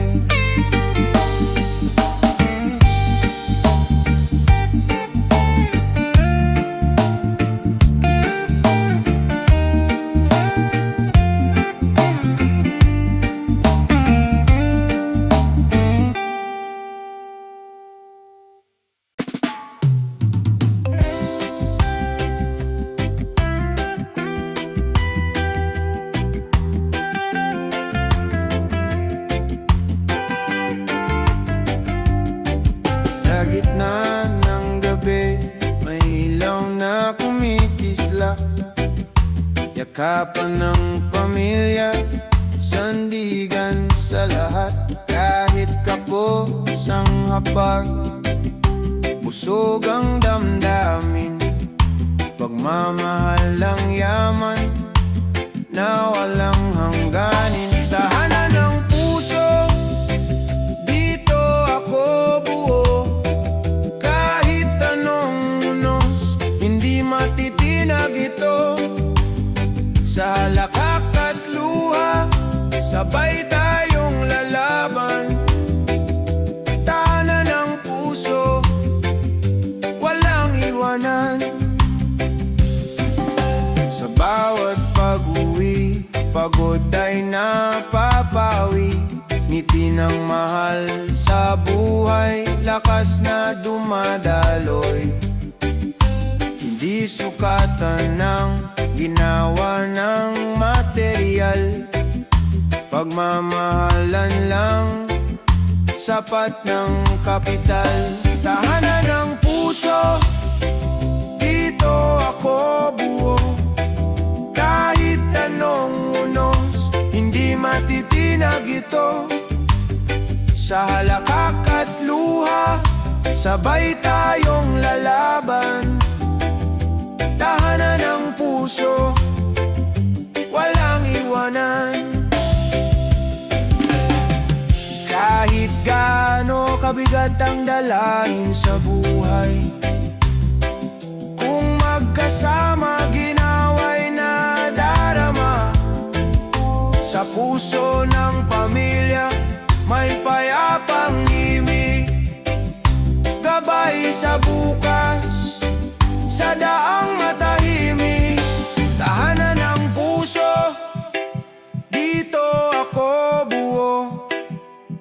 Sa gitna ng gabi, may ilaw na kumikisla. Yakapan ng pamilya, sandigan sa lahat. Kahit kapos ang hapag, busog ang damdamin. Pagmamahal ang yaman na walang hangganin. Tahanan ng puso, dito ako buo. Kahit anong unos, hindi matitinag ito. Sa halakak at luha, sabay tayong lalaban. Tahanan ng puso, walang iwanan. Sa bawat pag-uwi, pagod ay napapawi. Ngiti ng mahal sa buhay, lakas na dumadaloy. Hindi sukatan ng ginawa ng material. Pagmamahalan lang, sapat ng kapital. Tahanan ng puso, dito ako buo. Kahit anong unos, hindi matitinag ito. Sa halakak at luha, sabay tayong lalaban. Tahanan ng puso, walang iwanan. Kahit gaano kabigat ang dalahin sa buhay, kung magkasama ginawa'y nadarama. Sa puso ng pamilya, may payapang himig. Gabay sa bukas, sa daang matahimik. Tahanan ng puso, dito ako buo.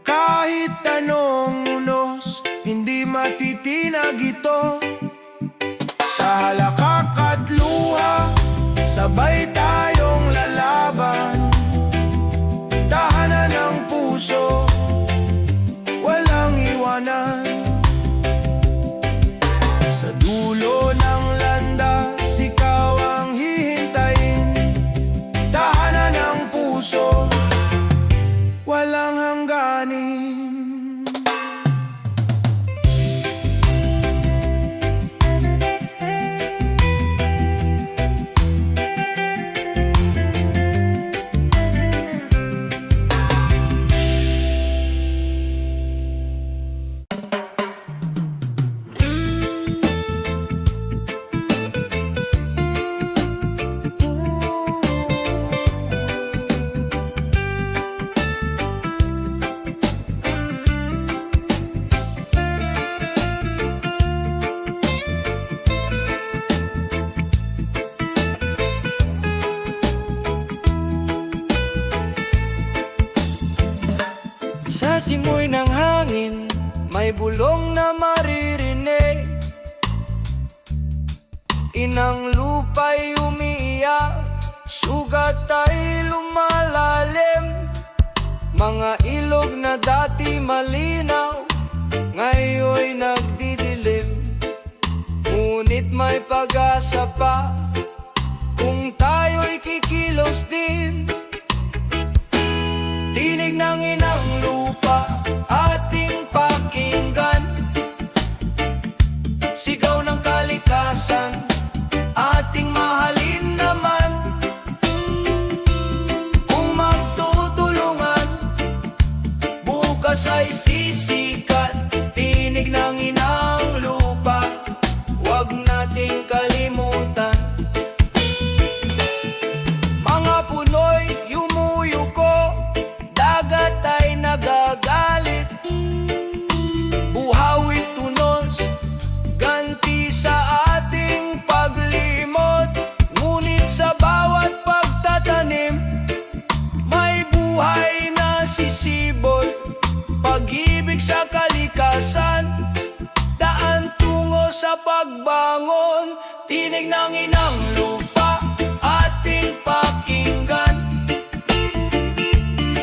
Kahit anong unos, hindi matitinag liwanag ito. Sa halakak at luha, sabay tayong lalaban. Tahanan ng puso, walang iwanan. Sa dulo ng landas, ikaw ang hihintayin. Tahanan ng puso, walang hangganin. Sa simoy ng hangin, may bulong na maririnig. Inang lupa'y umiiyak, sugat ay lumalalim. Mga ilog na dati malinaw, ngayon'y nagdidilim. Ngunit may pag-asa pa, kung tayo'y kikilos din. Tinig ng inang lupa, ating pakinggan. Sigaw ng kalikasan, ating mahalin naman. Kung magtutulungan, bukas ay sisikat. Tinig ng inang lupa, huwag nating kalimutan. Mga puno'y yumuyuko, dagat ay nagagalit. Buhawit tunos, ganti sa ating paglimot. Ngunit sa bawat pagtatanim, may buhay na sisibol. Pag-ibig sa kalikasan, daan tungo sa pagbangon. Tinig ng inang lupa, ating pakinggan.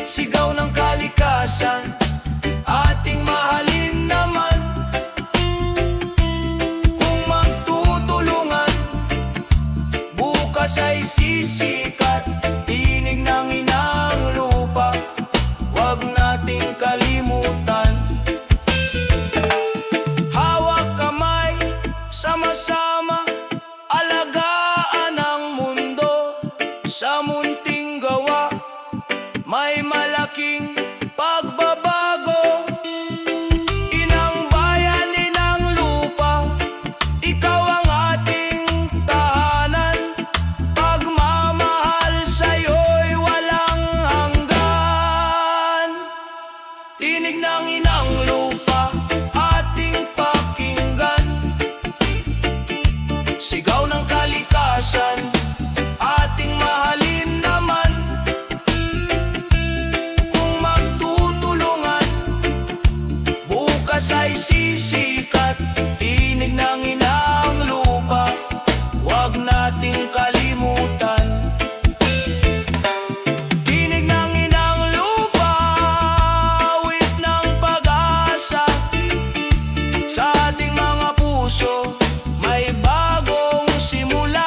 Sigaw ng kalikasan, ating mahalin naman. Kung magtutulungan, bukas ay sisikat. Tinig ng inang lupa, huwag nating kalimutan. Hawak kamay, sama-sama, alagaan ang mundo. Sa munting gawa, may malaking pagbabago. Inang bayan, inang lupa, ikaw ang ating tahanan. Pagmamahal sa'yo'y walang hanggan. Tinig ng inang lupa, ating pakinggan. Sigaw ng kalikasan, ating mahalin naman. Ay sisikat, tinig ng inang lupa, huwag nating kalimutan. Tinig ng inang lupa, awit ng pag-asa. Sa ating mga puso, may bagong simula.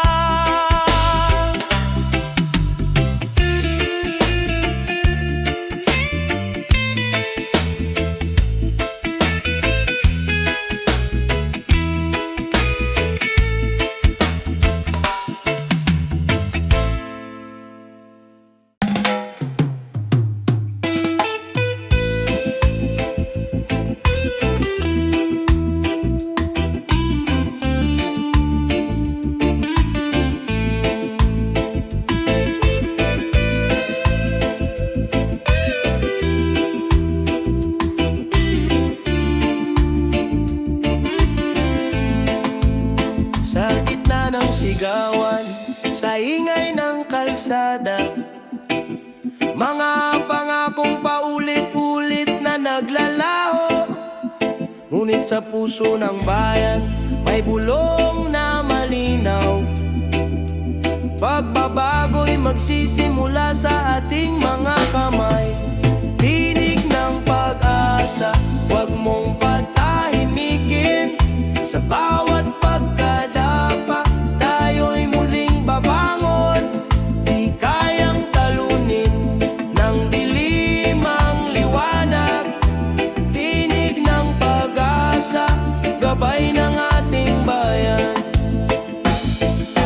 sigawan sa ingay ng kalsada. Mga pangakong paulit-ulit na naglalaho, Ngunit sa puso ng bayan may bulong na malinaw. Pagbabago'y magsisimula sa ating mga kamay. Tinig ng pag-asa, huwag mong patahimikin. Sa bawat pagkadapa, tayo'y muling babangon. Di kayang talunin ng dilim ang liwanag. Tinig ng pag-asa, gabay ng ating bayan.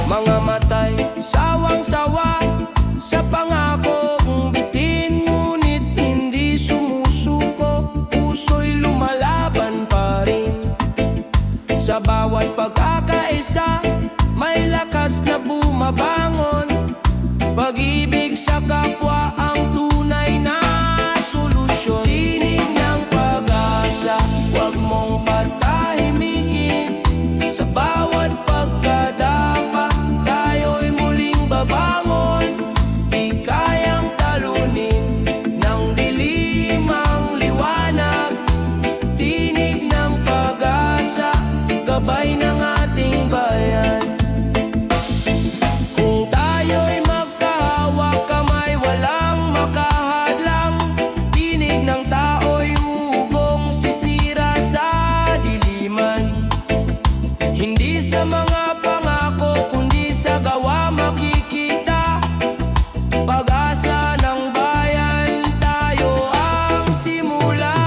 Mga matay, sawang-sawa sa pangakong bitin, ngunit hindi sumusuko, puso'y lumalaban pa rin. Sa bawat pagkakaisa, may lakas na bumabangon. Pag-ibig sa kapwa ang tunay na solusyon. Tinig ng pag-asa, huwag mong patahimikin. Sa bawat pagkadapa, tayo'y muling babangon. Di kayang talunin ng dilim ang liwanag. Tinig ng pag-asa, gabay ng ating bayan. Kung tayo'y magkahawak kamay, walang makahadlang. Tinig ng tao'y ugong sisira sa diliman. Hindi sa mga pangako, kundi sa gawa makikita. Pag-asa ng bayan, tayo ang simula.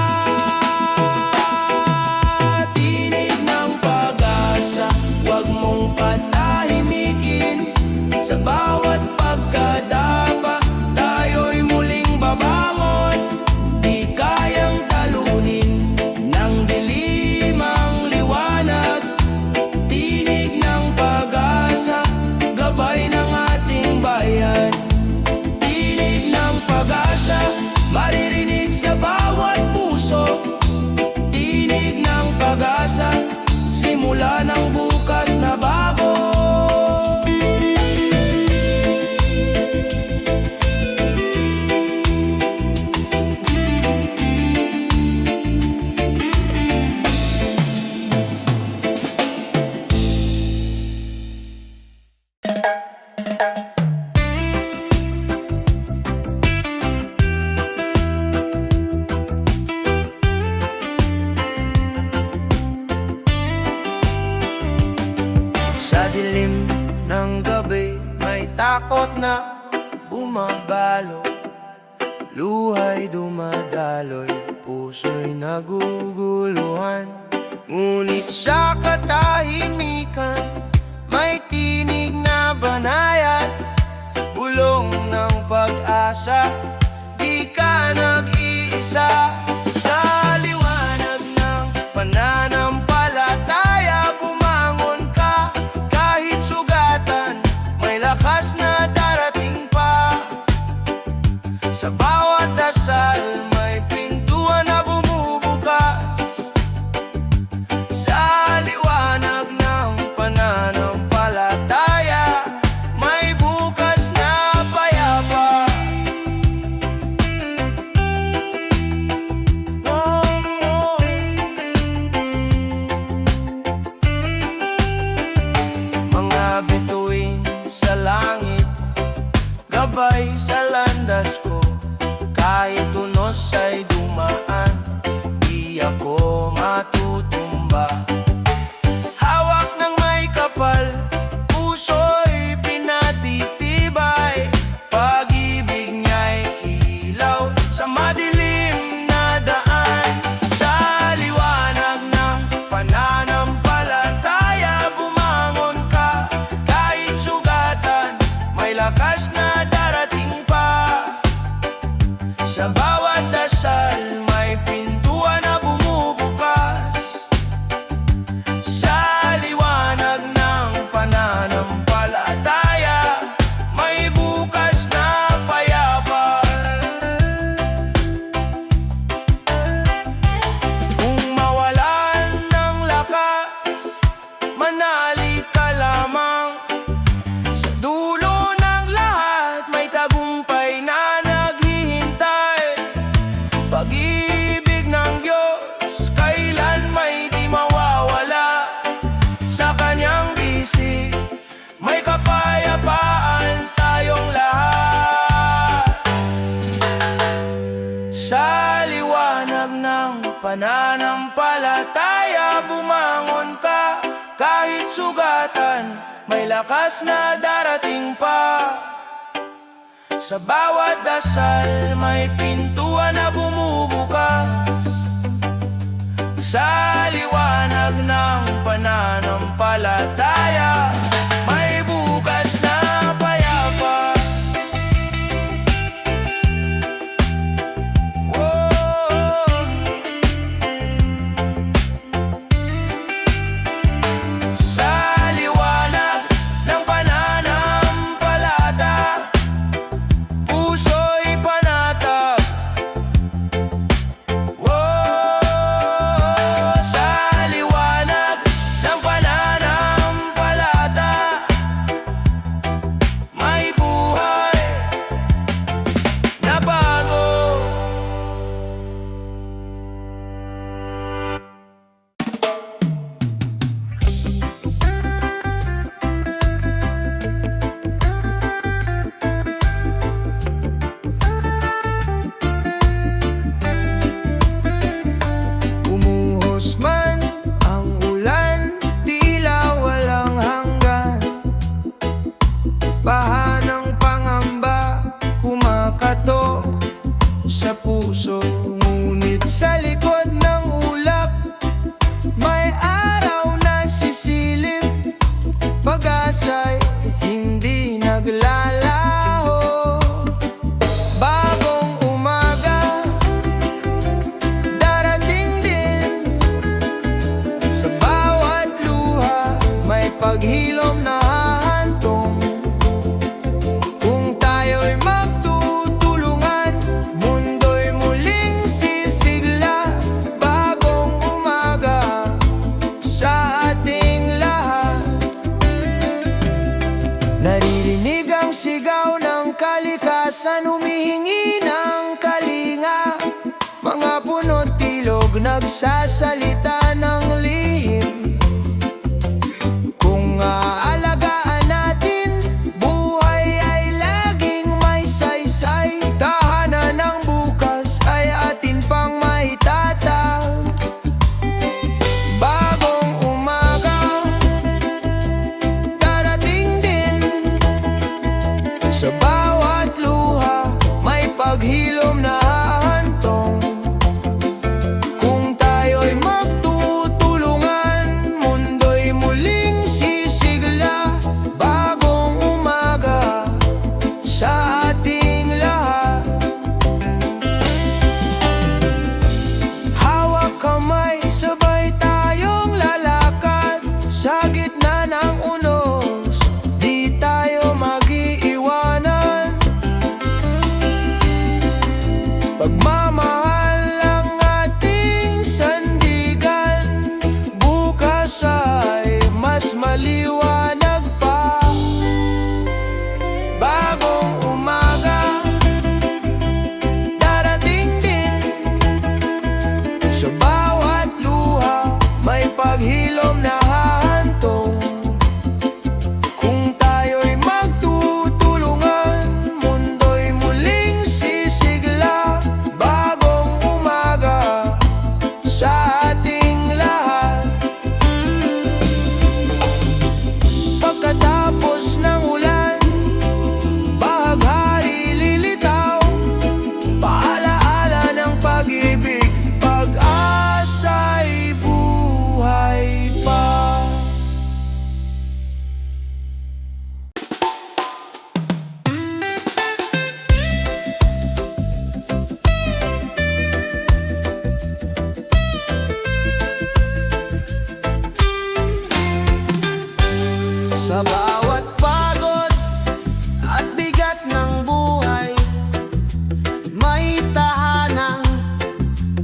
Tinig ng pag-asa, huwag mong patahimikin. Sa bawat pagkadapa, tayo'y muling babangon. Di kayang talunin ng dilim ang liwanag. Tinig ng pag-asa, gabay ng ating bayan. Tinig ng pag-asa, maririnig sa bawat puso. Tinig ng pag-asa, simula ng bukas na bago. Sa dilim ng gabi, may takot na bumabalo. Luhay dumadaloy, puso'y naguguluhan. Ngunit sa katahimikan, may tinig na banayad. Bulong ng pag-asa, di ka nag-iisa. Sa liwanag ng pananampalataya, bumangon ka. Kahit sugatan, may lakas na darating pa. Sa bawat dasal, may pintuan na bumubukas. Sa liwanag ng pananampalataya, may bukas na payapa. Mga bituin sa langit, gabay sa landas ko. Kahit unos ay dumaan, di ako matutumba. Hawak ng may kapal, puso'y pinatitibay. Pag-ibig niya'y ilaw sa madilim na daan. Sa liwanag ng pananampalataya, bumangon ka. Kahit sugatan, may lakas na darating pa. Sa bawat dasal, may pintuan na bumubukas. Sa liwanag ng pananampalataya, may bukas na payapa. Kung mawalan ng lakas, manali ka lamang. Sa dulo ng lahat, may tagumpay na naghihintay. Pag-ibig ng Diyos, kailan may sa kanyang bisig. May kapayapaan tayong lahat. Sa liwanag ng pananampalataya, bumangon ka kahit sugatan, may lakas na darating pa. Sa bawat dasal may pintuan na bumubukas. Sa liwanag ng pananampalataya, may bukas na payapa. Sa liwanag ng pananampalataya, puso'y panatag. Sa liwanag ng pananampalataya, may buhay na bago. Umuhos man ang ulan, tila walang hanggan. Baha ng pangamba, kumakatok sa puso. Ngunit sa likod ng ulap, may araw na sisilip. Pag-asa'y hindi naglalaho. Bagong umaga, darating din. Sa bawat luha, may paghilom na hahantong. Kung tayo'y magtutulungan, mundo'y muling sisigla. Bagong umaga sa ating lahat. Naririnig ang sigaw ng kalikasan, humihingi ng kalinga. Mga puno't ilog nagsasalita ng lihim. Kung aalagaan natin, buhay ay laging may saysay. Tahanan ng bukas ay atin pang maitatag. Bagong umaga, darating din. Sa bawat luha, may paghilom na hahantong. Kung tayo'y magtutulungan, mundo'y muling sisigla. Bagong umaga sa ating lahat. Hawak kamay, sabay tayong lalakad. Sa gitna ng unos, di tayo mag-iiwanan. Pagmamahal ang ating sandigan, bukas ay mas maliwanag pa. Bagong umaga, darating din. Sa bawat luha, may paghilom na hahantong. Kung tayo'y magtutulungan, mundo'y muling sisigla. Bagong umaga sa ating lahat. Pagkatapos ng ulan, bahaghari lilitaw. Paalaala ng pag-ibig, pag-asa'y buhay pa. Sa bawat pagod at bigat ng buhay, may tahanang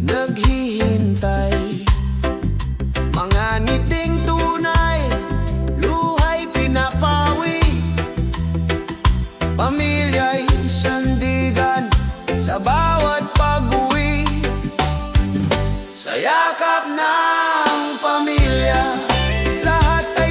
naghihintay. Mga ngiting tunay, luha'y pinapawi. Pamilya'y sandigan sa bawat pag-uwi. Sa yakap ng pamilya, lahat ay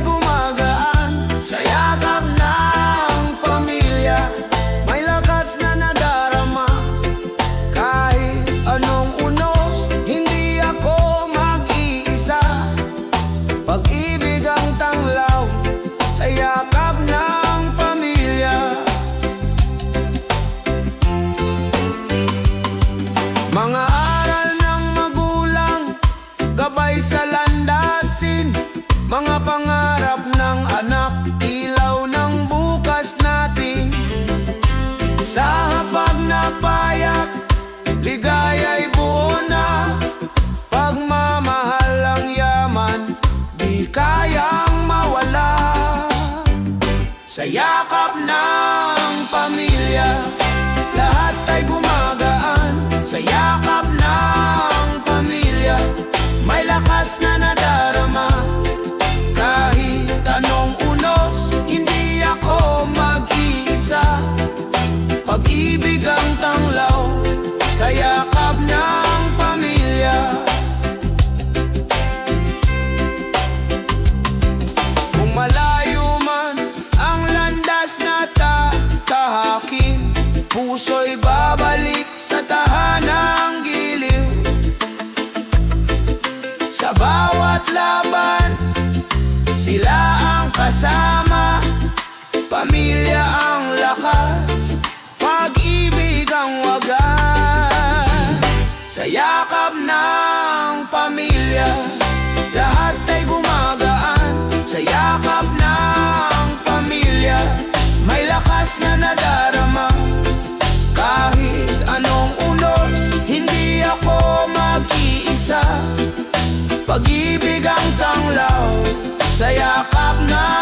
pangarap ng anak, ilaw ng bukas natin. Sa hapag na payak, ligaya'y buo na. Pagmamahal ang yaman, di kayang mawala. Sa yakap ng pamilya, lahat ay gumagaan. Sa yakap ng pamilya, may lakas na nadarama. Kahit anong unos, hindi ako mag-iisa. Pag-ibig ang tanglaw sa yakap ng pamilya. Kung malayo man ang landas na tatahakin, puso'y babalik sa tahanang giliw. Sa bawat laban, sila ang kasama. Pamilya ang lakas, pag-ibig ang wagas. Sa yakap ng pamilya, lahat ay gumagaan. Sa yakap ng pamilya, may lakas na nadarama. Kahit anong unos, hindi ako mag-iisa. Pag-ibig ang tanglaw sa yakap ng